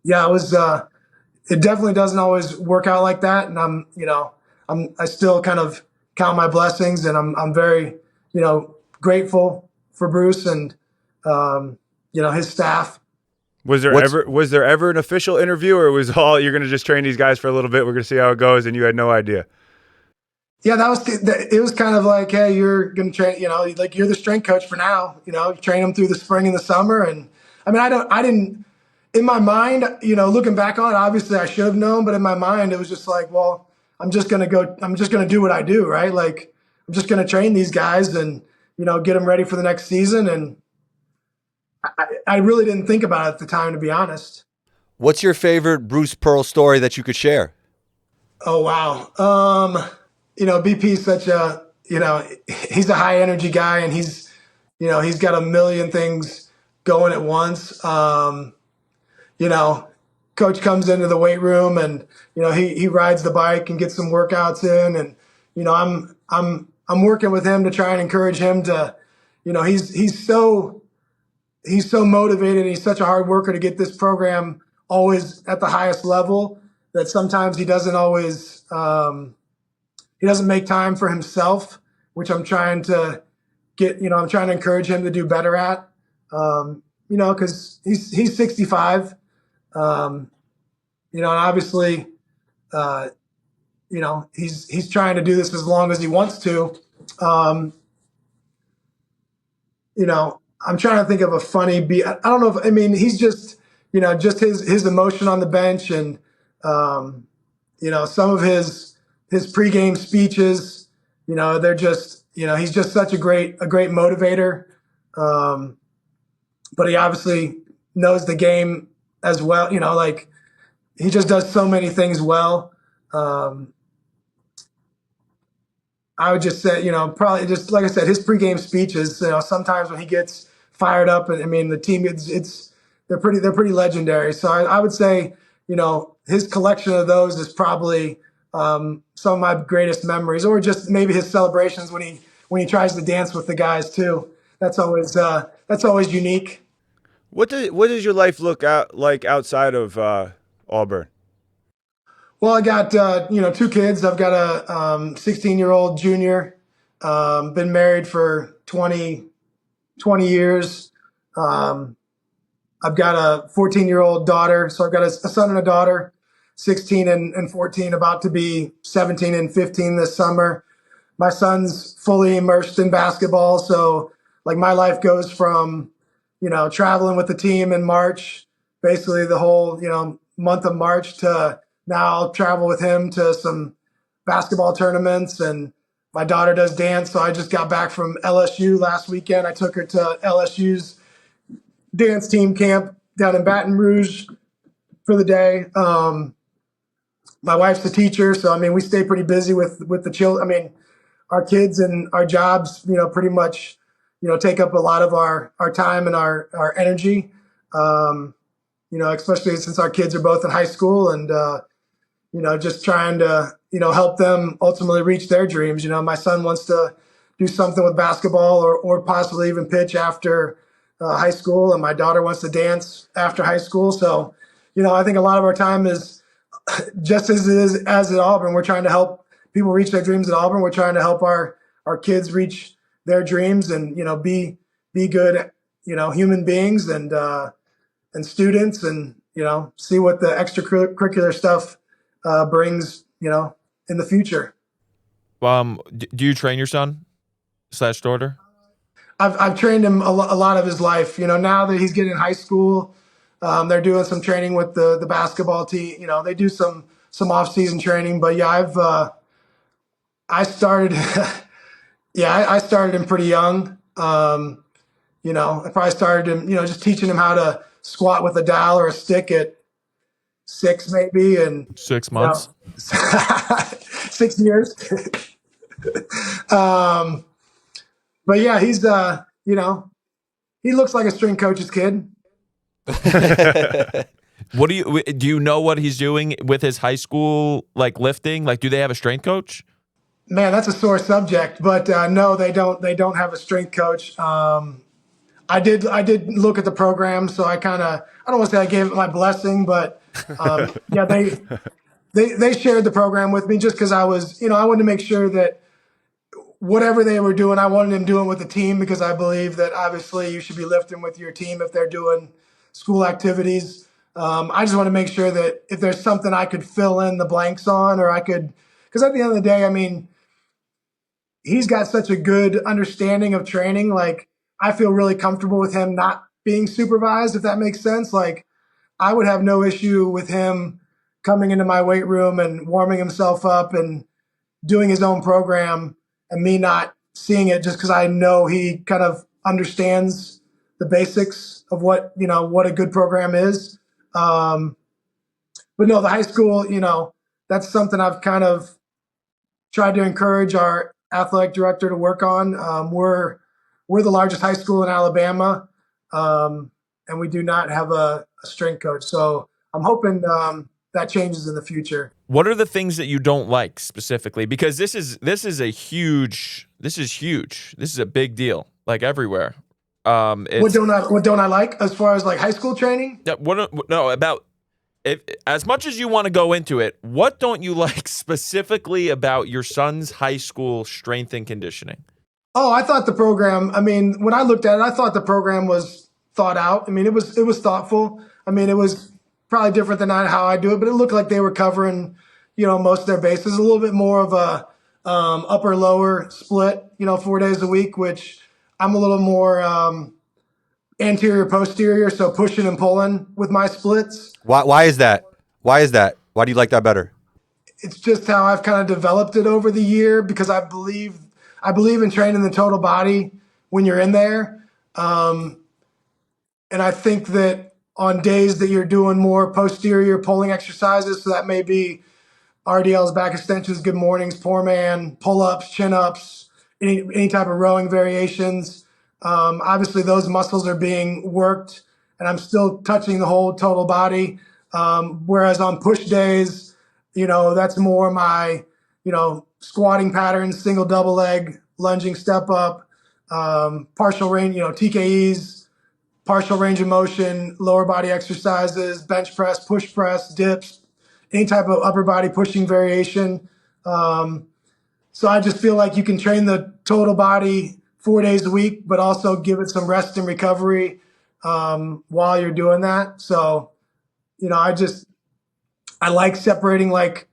yeah, it was. It definitely doesn't always work out like that, and I still kind of count my blessings, and I'm very, grateful for Bruce and, his staff. Was there ever an official interview, or was all you're going to just train these guys for a little bit? We're going to see how it goes, and you had no idea. Yeah, it was kind of like, hey, you're going to train, like you're the strength coach for now. You train them through the spring and the summer, and I mean, I didn't. In my mind, looking back on it, obviously I should have known, but in my mind, it was just like, well, I'm just going to do what I do, right? Like, I'm just going to train these guys and, get them ready for the next season. And I really didn't think about it at the time, to be honest. What's your favorite Bruce Pearl story that you could share? Oh, wow. BP's such a, he's a high energy guy and he's got a million things going at once. coach comes into the weight room and, he rides the bike and gets some workouts in. And, I'm working with him to try and encourage him to, he's so motivated. And he's such a hard worker to get this program always at the highest level that sometimes he doesn't always, he doesn't make time for himself, which I'm trying to I'm trying to encourage him to do better at, cause he's 65. And obviously, he's trying to do this as long as he wants to. I'm trying to think of a funny beat. I don't know if, he's just, just his emotion on the bench and, some of his pregame speeches, they're just, he's just such a great motivator. But he obviously knows the game as well. He just does so many things well. I would just say, probably just like I said, his pregame speeches, sometimes when he gets fired up, and the team, they're pretty legendary. So I would say, his collection of those is probably some of my greatest memories, or just maybe his celebrations when he tries to dance with the guys too. That's always unique. What does your life look like outside of Auburn? Well, I got, 2 kids. I've got a 16-year-old junior, been married for 20 years. I've got a 14-year-old daughter. So I've got a son and a daughter, 16 and 14, about to be 17 and 15 this summer. My son's fully immersed in basketball. So my life goes from, traveling with the team in March, basically the whole, month of March, to now I'll travel with him to some basketball tournaments, and my daughter does dance. So I just got back from LSU last weekend. I took her to LSU's dance team camp down in Baton Rouge for the day. My wife's a teacher, so we stay pretty busy with the children. Our kids and our jobs, pretty much, take up a lot of our time and our energy. Especially since our kids are both in high school, and just trying to, help them ultimately reach their dreams. My son wants to do something with basketball or possibly even pitch after high school, and my daughter wants to dance after high school. So, I think a lot of our time is just as it is as at Auburn. We're trying to help people reach their dreams at Auburn. We're trying to help our kids reach their dreams and, be good, human beings and students, and, see what the extracurricular stuff brings, in the future. Do you train your son / daughter? I've trained him a lot of his life. Now that he's getting in high school, they're doing some training with the basketball team. They do some off-season training. But yeah, I started. I started him pretty young. I probably started him, just teaching him how to squat with a dowel or a stick at 6 maybe, and 6 months, 6 years. But yeah, he's he looks like a string coach's kid. What do you know what he's doing with his high school lifting? Do they have a strength coach? Man, that's a sore subject, but no, they don't. They don't have a strength coach. I did look at the program, so I don't want to say I gave it my blessing, but yeah, they shared the program with me just because I was, I wanted to make sure that whatever they were doing, I wanted them doing with the team, because I believe that obviously you should be lifting with your team if they're doing school activities. I just want to make sure that if there's something I could fill in the blanks on, or because at the end of the day, he's got such a good understanding of training. I feel really comfortable with him not being supervised, if that makes sense. I would have no issue with him coming into my weight room and warming himself up and doing his own program, and me not seeing it, just because I know he kind of understands the basics of what a good program is. But no, the high school, that's something I've kind of tried to encourage our athletic director to work on. We're the largest high school in Alabama, and we do not have a strength coach. So I'm hoping that changes in the future. What are the things that you don't like specifically? Because this is huge. This is a big deal, like everywhere. What don't I like as far as like high school training? About as much as you want to go into it, what don't you like specifically about your son's high school strength and conditioning? Oh, I thought the program, I mean, when I looked at it, I thought the program was thought out. I mean, it was thoughtful. I mean, it was probably different than how I do it, but it looked like they were covering, most of their bases, a little bit more of a upper lower split, 4 days a week, which I'm a little more anterior posterior, so pushing and pulling with my splits. Why is that? Why do you like that better? It's just how I've kind of developed it over the year, because I believe in training the total body when you're in there. And I think that on days that you're doing more posterior pulling exercises, so that may be RDLs, back extensions, good mornings, poor man, pull-ups, chin-ups, any type of rowing variations. Obviously, those muscles are being worked, and I'm still touching the whole total body. Whereas on push days, that's more my, squatting patterns, single, double leg, lunging, step up, partial range, TKEs, partial range of motion, lower body exercises, bench press, push press, dips, any type of upper body pushing variation. So I just feel like you can train the total body 4 days a week, but also give it some rest and recovery while you're doing that. So, I like separating like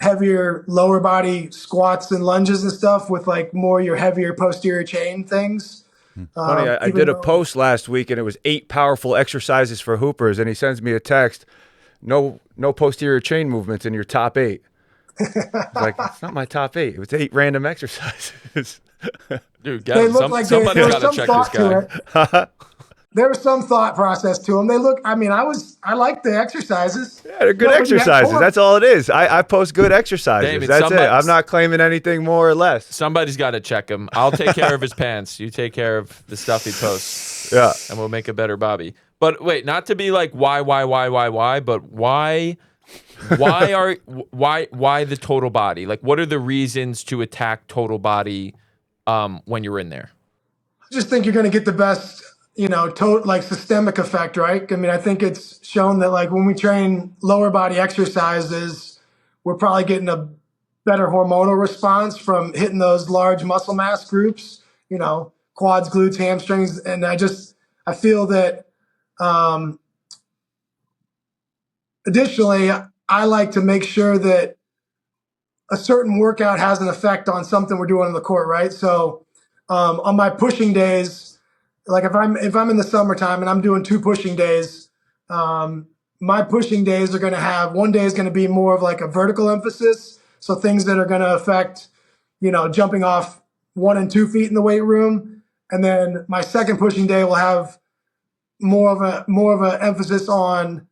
heavier lower body squats and lunges and stuff with like more your heavier posterior chain things. Funny, I did a post last week and it was 8 powerful exercises for hoopers, and he sends me a text, no posterior chain movements in your top 8. It's like, it's not my top 8. It was 8 random exercises. Dude, somebody's got to check this guy. There was some thought process to them. They look, I like the exercises. Yeah, they're good exercises. That's all it is. I post good exercises. David, that's it. I'm not claiming anything more or less. Somebody's got to check him. I'll take care of his pants. You take care of the stuff he posts. Yeah. And we'll make a better Bobby. But wait, not to be like why, but why the total body? Like, what are the reasons to attack total body when you're in there? I just think you're going to get the best, like systemic effect, right? I mean, I think it's shown that like when we train lower body exercises, we're probably getting a better hormonal response from hitting those large muscle mass groups, quads, glutes, hamstrings. And I feel that additionally, I like to make sure that a certain workout has an effect on something we're doing on the court, right? So on my pushing days, like if I'm in the summertime and I'm doing 2 pushing days, my pushing days are going to have, one day is going to be more of like a vertical emphasis. So things that are going to affect, jumping off 1 and 2 feet in the weight room. And then my second pushing day will have more of a emphasis on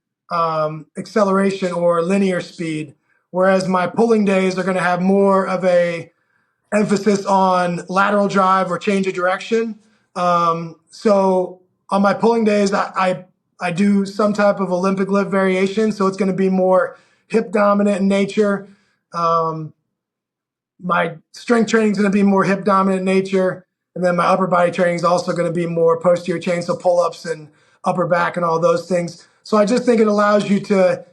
acceleration or linear speed. Whereas my pulling days are going to have more of a emphasis on lateral drive or change of direction. So on my pulling days, I do some type of Olympic lift variation. So it's going to be more hip dominant in nature. My strength training is going to be more hip dominant in nature. And then my upper body training is also going to be more posterior chain. So pull-ups and upper back and all those things. So I just think it allows you to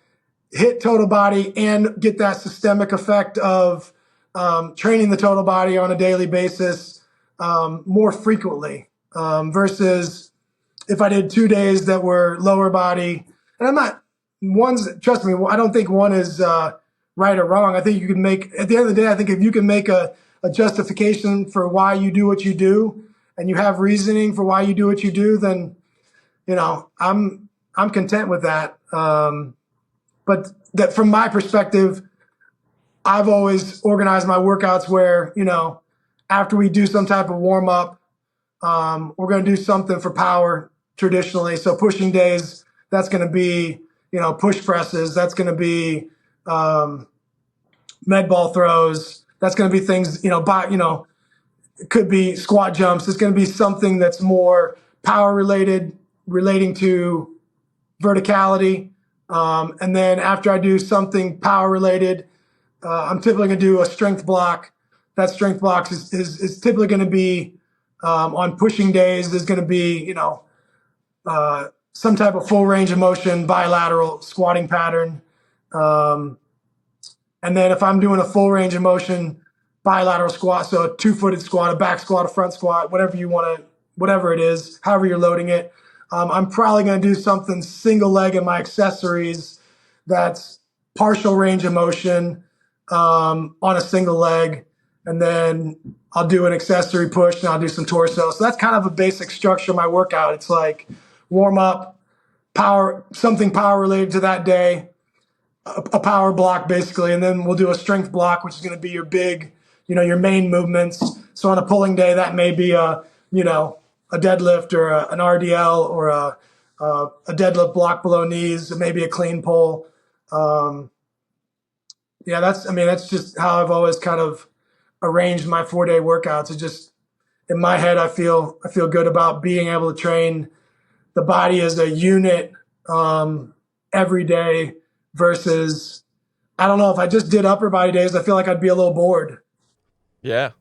hit total body and get that systemic effect of training the total body on a daily basis more frequently versus if I did 2 days that were lower body. And trust me, I don't think one is right or wrong. I think you can make, at the end of the day, I think if you can make a justification for why you do what you do and you have reasoning for why you do what you do, then, I'm content with that. But that from my perspective, I've always organized my workouts where, after we do some type of warm up, we're going to do something for power traditionally. So pushing days, that's going to be, push presses. That's going to be med ball throws. That's going to be things, it could be squat jumps. It's going to be something that's more power related, relating to verticality. And then after I do something power related, I'm typically going to do a strength block. That strength block is typically going to be on pushing days. There's going to be, some type of full range of motion, bilateral squatting pattern. And then if I'm doing a full range of motion, bilateral squat, so a 2-footed squat, a back squat, a front squat, whatever you want to, whatever it is, however you're loading it. I'm probably going to do something single leg in my accessories that's partial range of motion on a single leg. And then I'll do an accessory push and I'll do some torso. So that's kind of a basic structure of my workout. It's like warm up, power, something power related to that day, a power block basically. And then we'll do a strength block, which is going to be your big, your main movements. So on a pulling day, that may be a deadlift or an RDL or a deadlift block below knees, maybe a clean pull. That's just how I've always kind of arranged my 4-day workouts. It just, in my head, I feel good about being able to train the body as a unit every day versus, I don't know, if I just did upper body days, I feel like I'd be a little bored. Yeah,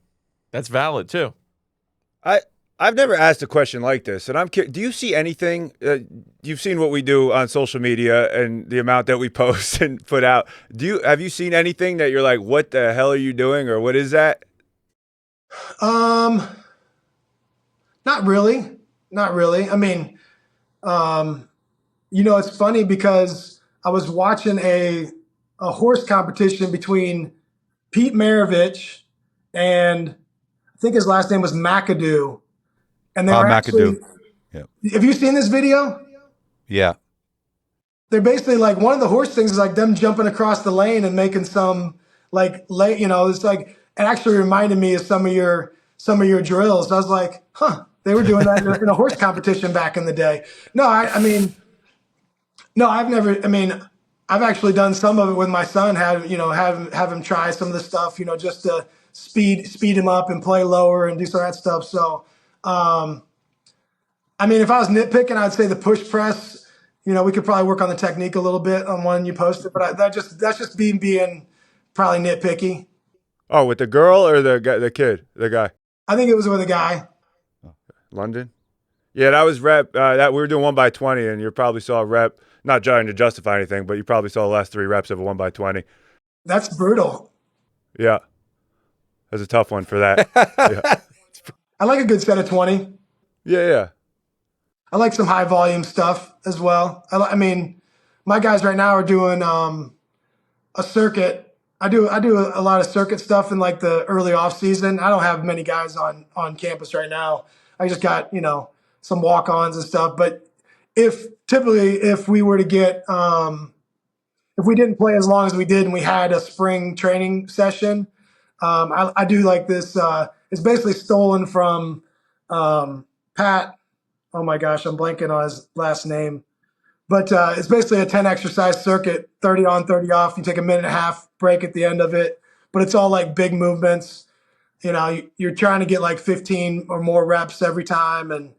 that's valid too. I've never asked a question like this, and I'm curious, do you see anything? You've seen what we do on social media and the amount that we post and put out. Have you seen anything that you're like, what the hell are you doing, or what is that? Not really. I mean, it's funny because I was watching a horse competition between Pete Maravich and I think his last name was McAdoo. And they were McAdoo. Yeah. Have you seen this video? Yeah. They're basically like, one of the horse things is like them jumping across the lane and making some like it's like, it actually reminded me of some of your drills. I was like, they were doing that in a horse competition back in the day. No, I've actually done some of it with my son, have him try some of the stuff, just to speed him up and play lower and do some of that stuff. So, if I was nitpicking, I'd say the push press, we could probably work on the technique a little bit on one you posted, but that's just being probably nitpicky. Oh, with the girl or the guy? I think it was with a guy. London? Yeah, that was rep. That we were doing 1x20, and you probably saw a rep. Not trying to justify anything, but you probably saw the last 3 reps of a 1x20. That's brutal. Yeah, that's a tough one for that. Yeah. I like a good set of 20. Yeah. I like some high volume stuff as well. My guys right now are doing a circuit. I do a lot of circuit stuff in like the early off season. I don't have many guys on campus right now. I just got, some walk-ons and stuff. But if we were to get, if we didn't play as long as we did and we had a spring training session, I do like this. It's basically stolen from Pat. Oh my gosh, I'm blanking on his last name. But it's basically a 10 exercise circuit, 30 on, 30 off. You take a minute and a half break at the end of it. But it's all like big movements. You're trying to get like 15 or more reps every time. And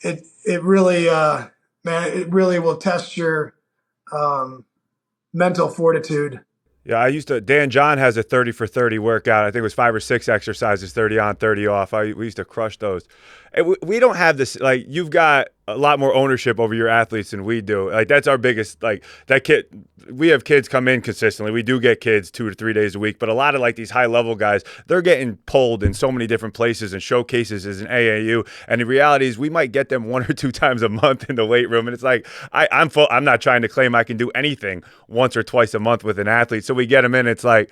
it really, it really will test your mental fortitude. Yeah, Dan John has a 30 for 30 workout. I think it was 5 or 6 exercises, 30 on, 30 off. We used to crush those. We don't have this, like, you've got a lot more ownership over your athletes than we do. Like, that's our biggest, like, that kid, we have kids come in consistently. We do get kids 2 to 3 days a week, but a lot of like these high level guys, they're getting pulled in so many different places and showcases as an AAU. And the reality is we might get them 1 or 2 times a month in the weight room. And it's like, I'm not trying to claim I can do anything once or twice a month with an athlete. So we get them in, it's like,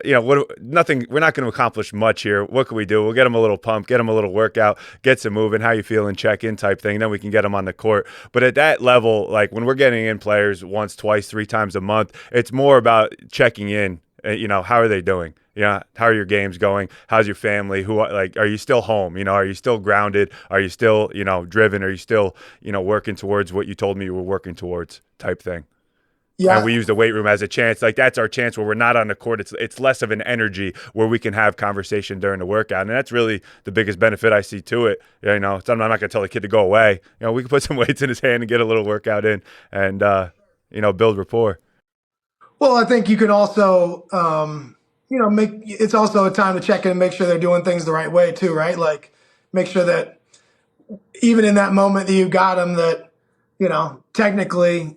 nothing, we're not going to accomplish much here. What can we do? We'll get them a little pump, get them a little workout, get some moving, how you feeling, check in type thing. Then we can get them on the court. But at that level, like when we're getting in players once, twice, 3 times a month, it's more about checking in. How are they doing? How are your games going? How's your family? Are you still home? Are you still grounded? Are you still, driven? Are you still, working towards what you told me you were working towards type thing? Yeah. And we use the weight room as a chance. Like that's our chance where we're not on the court. It's less of an energy where we can have conversation during the workout. And that's really the biggest benefit I see to it. I'm not going to tell the kid to go away. We can put some weights in his hand and get a little workout in. And build rapport. Well, I think you can also, it's also a time to check in and make sure they're doing things the right way too, right? Like make sure that even in that moment that you got them that, technically,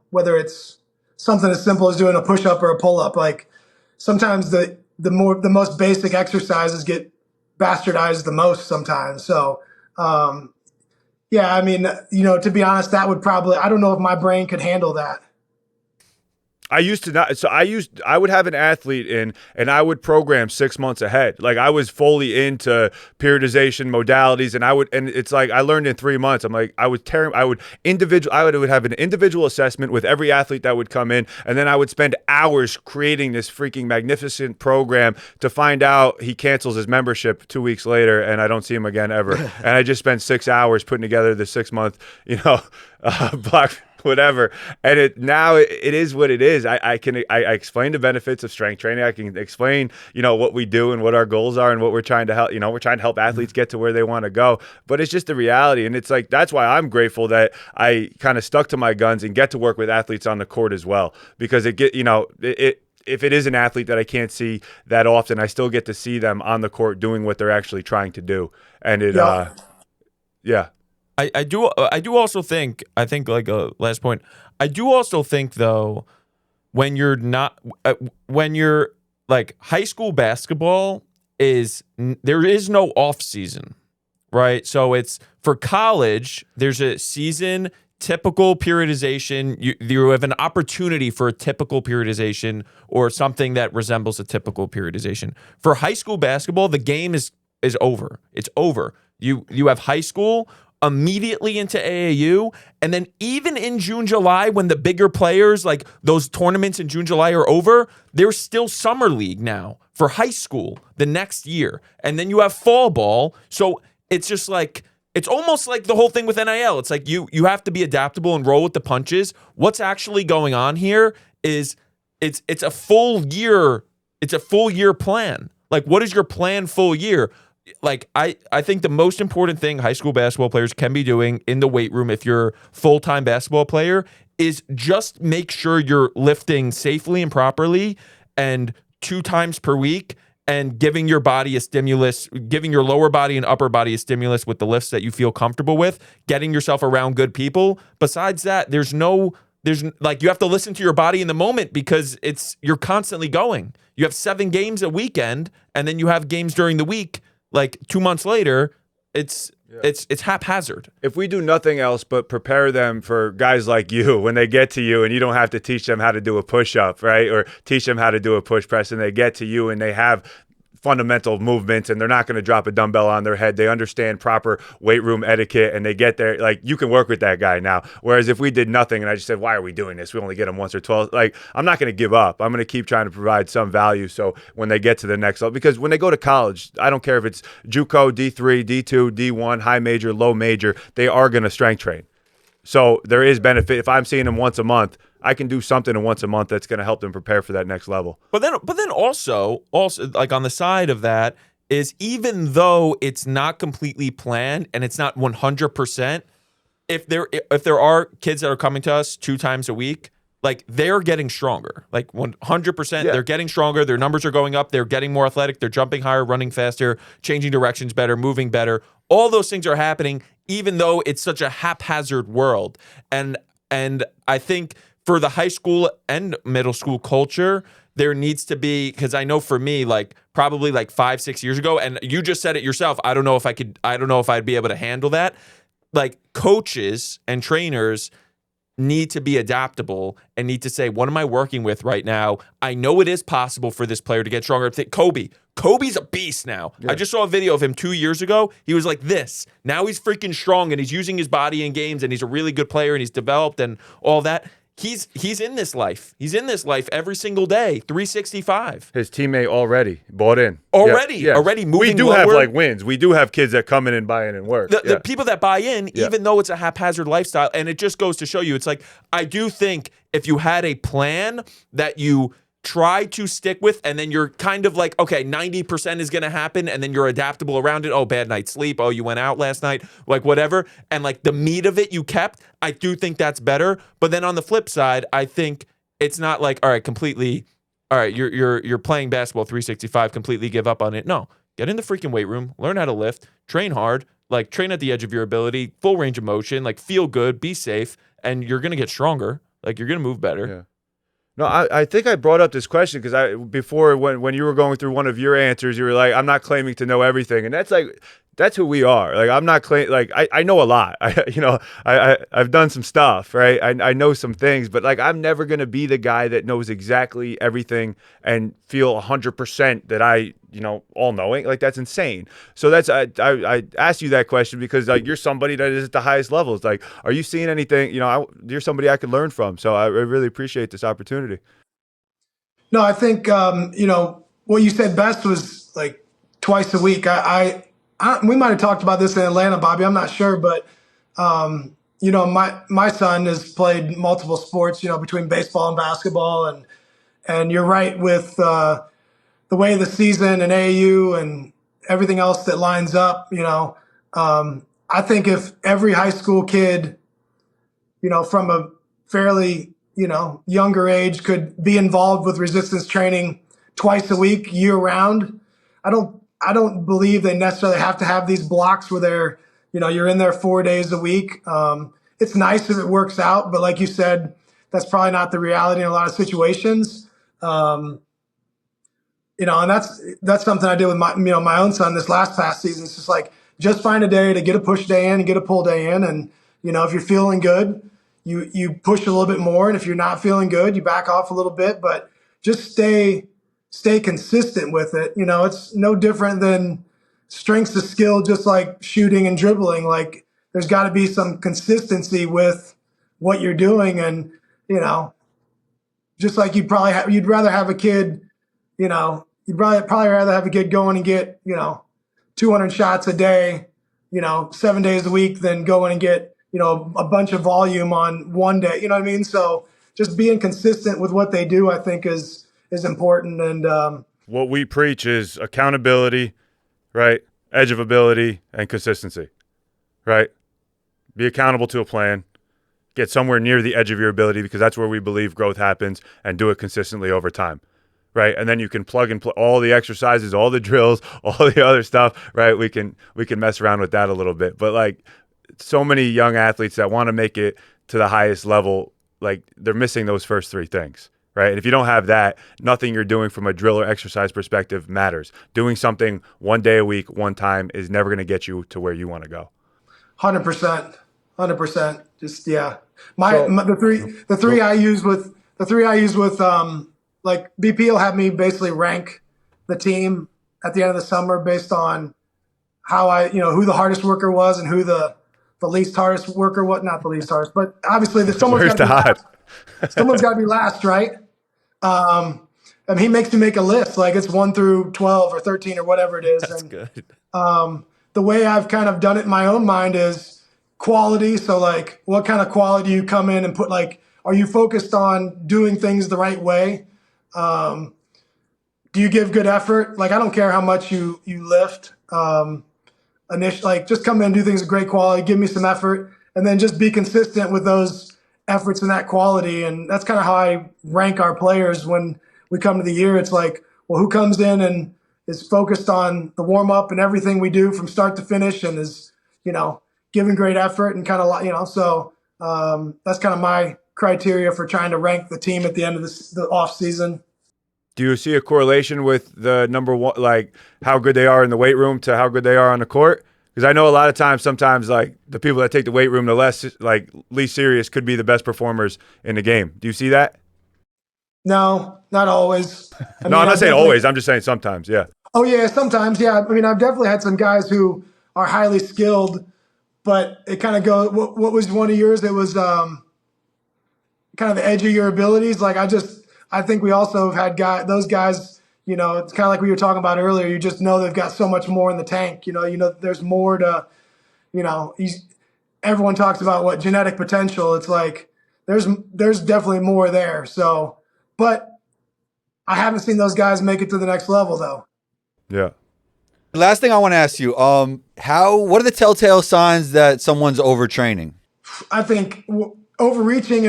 whether it's something as simple as doing a push up or a pull up, like sometimes the most basic exercises get bastardized the most sometimes. So, yeah, I mean, to be honest, that would probably, I don't know if my brain could handle that. I used to not. So I would have an athlete in, and I would program 6 months ahead. Like I was fully into periodization modalities, and it's like I learned in 3 months. I'm like, I would have an individual assessment with every athlete that would come in, and then I would spend hours creating this freaking magnificent program to find out he cancels his membership 2 weeks later, and I don't see him again ever. And I just spent 6 hours putting together the 6 month, block. Whatever, and it is what it is. I explain the benefits of strength training. I can explain what we do and what our goals are and what we're trying to help. We're trying to help athletes get to where they want to go. But it's just the reality, and it's like that's why I'm grateful that I kind of stuck to my guns and get to work with athletes on the court as well, because if it is an athlete that I can't see that often, I still get to see them on the court doing what they're actually trying to do, and yeah. I do also think, like a last point, I do also think though, when you're like high school basketball there is no off season, right? So it's for college, there's a season, typical periodization. You have an opportunity for a typical periodization or something that resembles a typical periodization. For high school basketball, the game is over. It's over. You have high school immediately into AAU, and then even in June, July, when the bigger players, like those tournaments in June, July are over, there's still summer league now for high school the next year. And then you have fall ball. So it's just like, it's almost like the whole thing with NIL. It's like you have to be adaptable and roll with the punches. What's actually going on here is it's a full year. It's a full year plan. Like, what is your plan full year? Like, I think the most important thing high school basketball players can be doing in the weight room, if you're a full-time basketball player, is just make sure you're lifting safely and properly and 2 times per week, and giving your body a stimulus, giving your lower body and upper body a stimulus with the lifts that you feel comfortable with, getting yourself around good people. Besides that, there's you have to listen to your body in the moment, because you're constantly going. You have 7 games a weekend, and then you have games during the week. Like 2 months later, it's haphazard. If we do nothing else but prepare them for guys like you when they get to you, and you don't have to teach them how to do a push-up, right? Or teach them how to do a push press, and they get to you and they have fundamental movements, and they're not going to drop a dumbbell on their head. They understand proper weight room etiquette, and they get there. Like, you can work with that guy now. Whereas if we did nothing and I just said, why are we doing this? We only get them once or twice. Like, I'm not going to give up. I'm going to keep trying to provide some value. So when they get to the next level, because when they go to college, I don't care if it's JUCO, D3, D2, D1, high major, low major, they are going to strength train. So there is benefit. If I'm seeing them once a month, I can do something once a month that's going to help them prepare for that next level. But then also like on the side of that is, even though it's not completely planned and it's not 100%, if there are kids that are coming to us 2 times a week, like, they're getting stronger. Like 100%, They're getting stronger. Their numbers are going up. They're getting more athletic. They're jumping higher, running faster, changing directions better, moving better. All those things are happening, even though it's such a haphazard world. And I think for the high school and middle school culture, there needs to be, because I know for me, like probably like 5-6 years ago, and you just said it yourself, I don't know if I'd be able to handle that. Like, coaches and trainers need to be adaptable and need to say, what am I working with right now? I know it is possible for this player to get stronger. Kobe's a beast now. Yeah. I just saw a video of him 2 years ago. He was like this. Now he's freaking strong, and he's using his body in games, and he's a really good player, and he's developed and all that. He's in this life. He's in this life every single day, 365. His teammate already bought in. Already moving. We do have like wins. We do have kids that come in and buy in and work. The people that buy in, even though it's a haphazard lifestyle, and it just goes to show you, it's like, I do think if you had a plan that you try to stick with, and then you're kind of like, okay, 90% is going to happen, and then you're adaptable around it. Oh, bad night's sleep. Oh, you went out last night, like whatever. And like the meat of it you kept, I do think that's better. But then on the flip side, I think it's not like, all right, completely, all right, you're playing basketball 365, completely give up on it. No, get in the freaking weight room, learn how to lift, train hard, like train at the edge of your ability, full range of motion, like feel good, be safe, and you're going to get stronger. Like you're going to move better. Yeah. No, I think I brought up this question because before when you were going through one of your answers, you were like, I'm not claiming to know everything. And that's who we are. Like, I'm not like, I know a lot. I've done some stuff, right? I know some things, but like, I'm never going to be the guy that knows exactly everything and feel 100% that all knowing. Like, that's insane. So I asked you that question because like, you're somebody that is at the highest levels. Like, are you seeing anything, you're somebody I could learn from. So I really appreciate this opportunity. No, I think, what you said best was like twice a week. We might have talked about this in Atlanta, Bobby. I'm not sure, but my son has played multiple sports, between baseball and basketball, and you're right with the way the season and AAU and everything else that lines up. I think if every high school kid, from a fairly younger age could be involved with resistance training twice a week, year round, I don't believe they necessarily have to have these blocks where they're, you're in there 4 days a week. It's nice if it works out, but like you said, that's probably not the reality in a lot of situations. And that's something I did with my own son this past season. It's just like, just find a day to get a push day in and get a pull day in. And, if you're feeling good, you push a little bit more. And if you're not feeling good, you back off a little bit, but just stay consistent with it. It's no different than strength's a skill, just like shooting and dribbling. Like there's got to be some consistency with what you're doing. And, just like you'd rather have a kid, you'd probably rather have a kid going and get, 200 shots a day, 7 days a week than going and get, a bunch of volume on one day. You know what I mean? So just being consistent with what they do, I think is important. And what we preach is accountability, right? Edge of ability and consistency, right? Be accountable to a plan, get somewhere near the edge of your ability because that's where we believe growth happens, and do it consistently over time, right? And then you can plug and play all the exercises, all the drills, all the other stuff, right? We can mess around with that a little bit. But like so many young athletes that want to make it to the highest level, like they're missing those first three things. Right. And if you don't have that, nothing you're doing from a drill or exercise perspective matters. Doing something 1 day a week, one time is never going to get you to where you want to go. 100%. Just, yeah. The three I use with like BP will have me basically rank the team at the end of the summer based on how who the hardest worker was and who the least hardest worker was. Not the least hardest, but obviously someone's got to be last, right? And he makes me make a list, like it's 1 through 12 or 13 or whatever it is. That's and, good. The way I've kind of done it in my own mind is quality. So like, what kind of quality you come in and put, like, are you focused on doing things the right way? Do you give good effort? Like, I don't care how much you lift. Like just come in and do things of great quality, give me some effort, and then just be consistent with those efforts and that quality. And that's kind of how I rank our players when we come to the year. It's like, well, who comes in and is focused on the warm up and everything we do from start to finish and is, giving great effort and kind of, so that's kind of my criteria for trying to rank the team at the end of the off season. Do you see a correlation with the number one, like how good they are in the weight room to how good they are on the court? Because I know a lot of times, sometimes like the people that take the weight room the least serious could be the best performers in the game. Do you see that? No, not always. I'm not saying always. I'm just saying sometimes. Yeah. Oh yeah, sometimes. Yeah. I mean, I've definitely had some guys who are highly skilled, but it kind of goes. What was one of yours? It was kind of the edge of your abilities. Like I think we also have had those guys, it's kind of like we were talking about earlier. You just know they've got so much more in the tank. There's more to, everyone talks about what genetic potential. It's like, there's definitely more there. So, but I haven't seen those guys make it to the next level though. Yeah. Last thing I want to ask you, what are the telltale signs that someone's overtraining? I think overreaching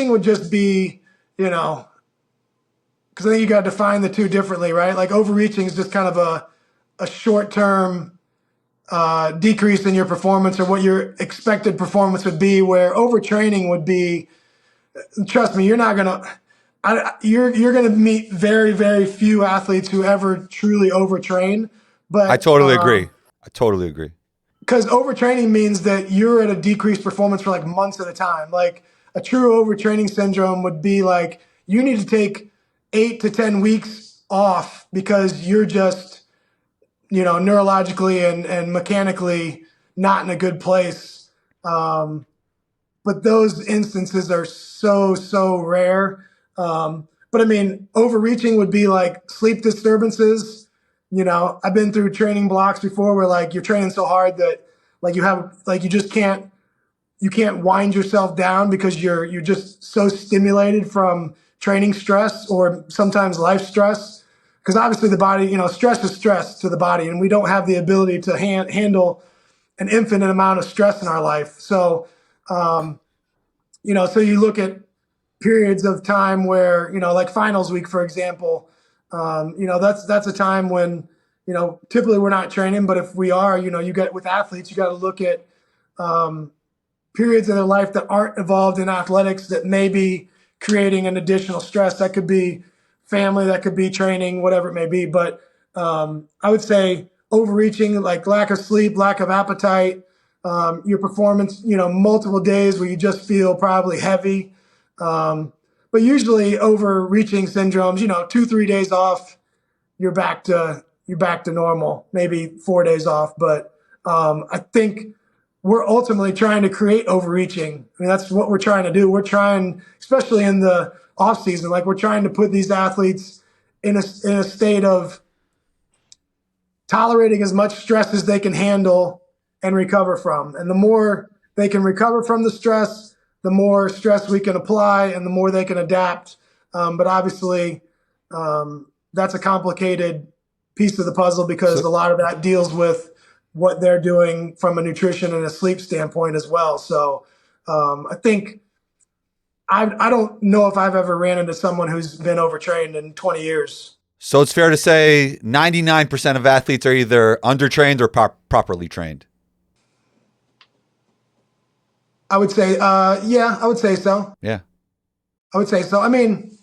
would just be, because I think you got to define the two differently, right? Like overreaching is just kind of a short-term decrease in your performance or what your expected performance would be, where overtraining would be, trust me, you're going to meet very, very few athletes who ever truly overtrain. But I totally agree. Because overtraining means that you're at a decreased performance for like months at a time. Like a true overtraining syndrome would be like you need to take 8 to 10 weeks off because you're just, neurologically and mechanically not in a good place. But those instances are so rare. But I mean, overreaching would be like sleep disturbances. I've been through training blocks before where like you're training so hard that like you can't wind yourself down because you're just so stimulated from training stress or sometimes life stress. Because obviously the body, stress is stress to the body, and we don't have the ability to handle an infinite amount of stress in our life. So, so you look at periods of time where, like finals week, for example, that's a time when, typically we're not training, but if we are, you get with athletes, you got to look at periods of their life that aren't involved in athletics that may be creating an additional stress. That could be family, that could be training, whatever it may be. But I would say overreaching, like lack of sleep, lack of appetite, your performance, multiple days where you just feel probably heavy. But usually overreaching syndromes, 2-3 days off, you're back to normal, maybe 4 days off. But I think we're ultimately trying to create overreaching. I mean, that's what we're trying to do. We're trying, especially in the off season, like we're trying to put these athletes in a state of tolerating as much stress as they can handle and recover from. And the more they can recover from the stress, the more stress we can apply and the more they can adapt. But obviously, that's a complicated piece of the puzzle because a lot of that deals with what they're doing from a nutrition and a sleep standpoint as well. So I think I don't know if I've ever ran into someone who's been overtrained in 20 years. So it's fair to say 99% of athletes are either undertrained or properly trained. I would say, yeah, I would say so. Yeah. I would say so. I mean,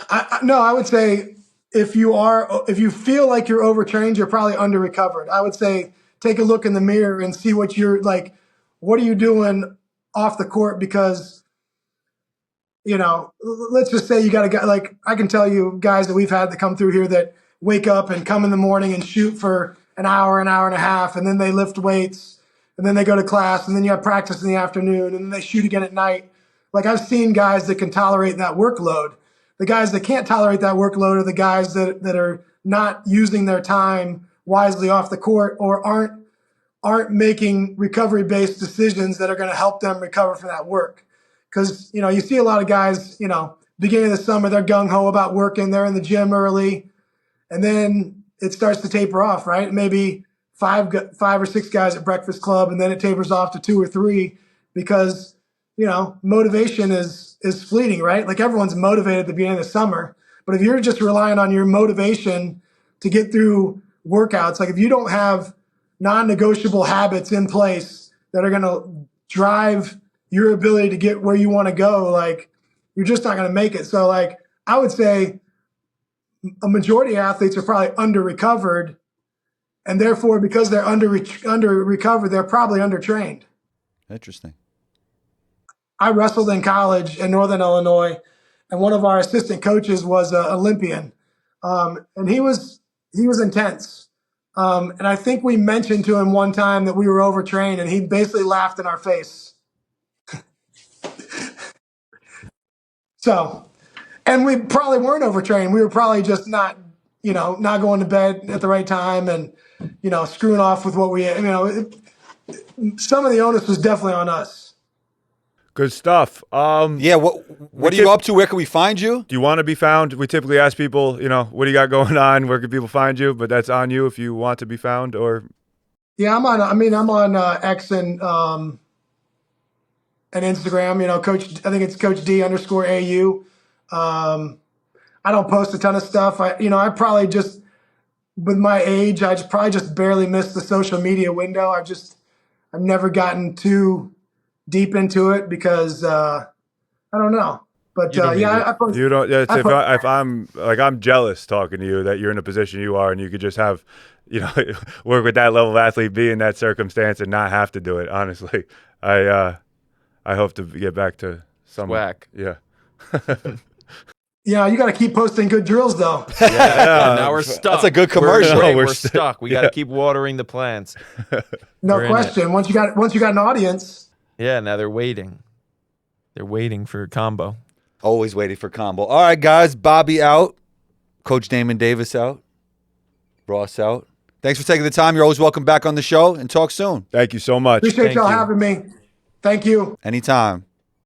I would say if you feel like you're overtrained, you're probably under recovered. I would say take a look in the mirror and see what you're like. What are you doing off the court? Because, let's just say you got a guy, like I can tell you guys that we've had to come through here that wake up and come in the morning and shoot for an hour and a half, and then they lift weights, and then they go to class, and then you have practice in the afternoon, and then they shoot again at night. Like I've seen guys that can tolerate that workload. The guys that can't tolerate that workload are the guys that are not using their time wisely off the court or aren't making recovery-based decisions that are going to help them recover from that work. Because, you see a lot of guys, beginning of the summer, they're gung-ho about working. They're in the gym early. And then it starts to taper off, right? Maybe five or six guys at Breakfast Club, and then it tapers off to 2 or 3 because, motivation is fleeting, right? Like everyone's motivated at the beginning of the summer. But if you're just relying on your motivation to get through workouts, like if you don't have non-negotiable habits in place that are going to drive your ability to get where you want to go, like you're just not going to make it. So like I would say a majority of athletes are probably under recovered, and therefore because they're under recovered, they're probably undertrained. Interesting. I wrestled in college in Northern Illinois, and one of our assistant coaches was an Olympian, and he was intense. And I think we mentioned to him one time that we were overtrained, and he basically laughed in our face. So, and we probably weren't overtrained. We were probably just not going to bed at the right time and, screwing off with what we, some of the onus was definitely on us. Good stuff. Yeah. What are you up to? Where can we find you? Do you want to be found? We typically ask people, what do you got going on? Where can people find you? But that's on you if you want to be found or. Yeah, I'm on X and Instagram, Coach, I think it's Coach D_AU. I don't post a ton of stuff. I probably just, with my age, I probably just barely missed the social media window. I've never gotten too deep into it because I don't know. But I post. You don't. Yeah, if I'm jealous talking to you that you're in a position you are and you could just have, work with that level of athlete, be in that circumstance and not have to do it. Honestly, I hope to get back to some whack. Yeah. Yeah, you got to keep posting good drills, though. Yeah, now we're stuck. That's a good commercial. We're stuck. We got to keep watering the plants. No question. Once you got an audience. Yeah, now they're waiting. They're waiting for a combo. Always waiting for combo. All right, guys. Bobby out. Coach Damon Davis out. Ross out. Thanks for taking the time. You're always welcome back on the show, and talk soon. Thank you so much. Appreciate y'all having me. Thank you. Anytime.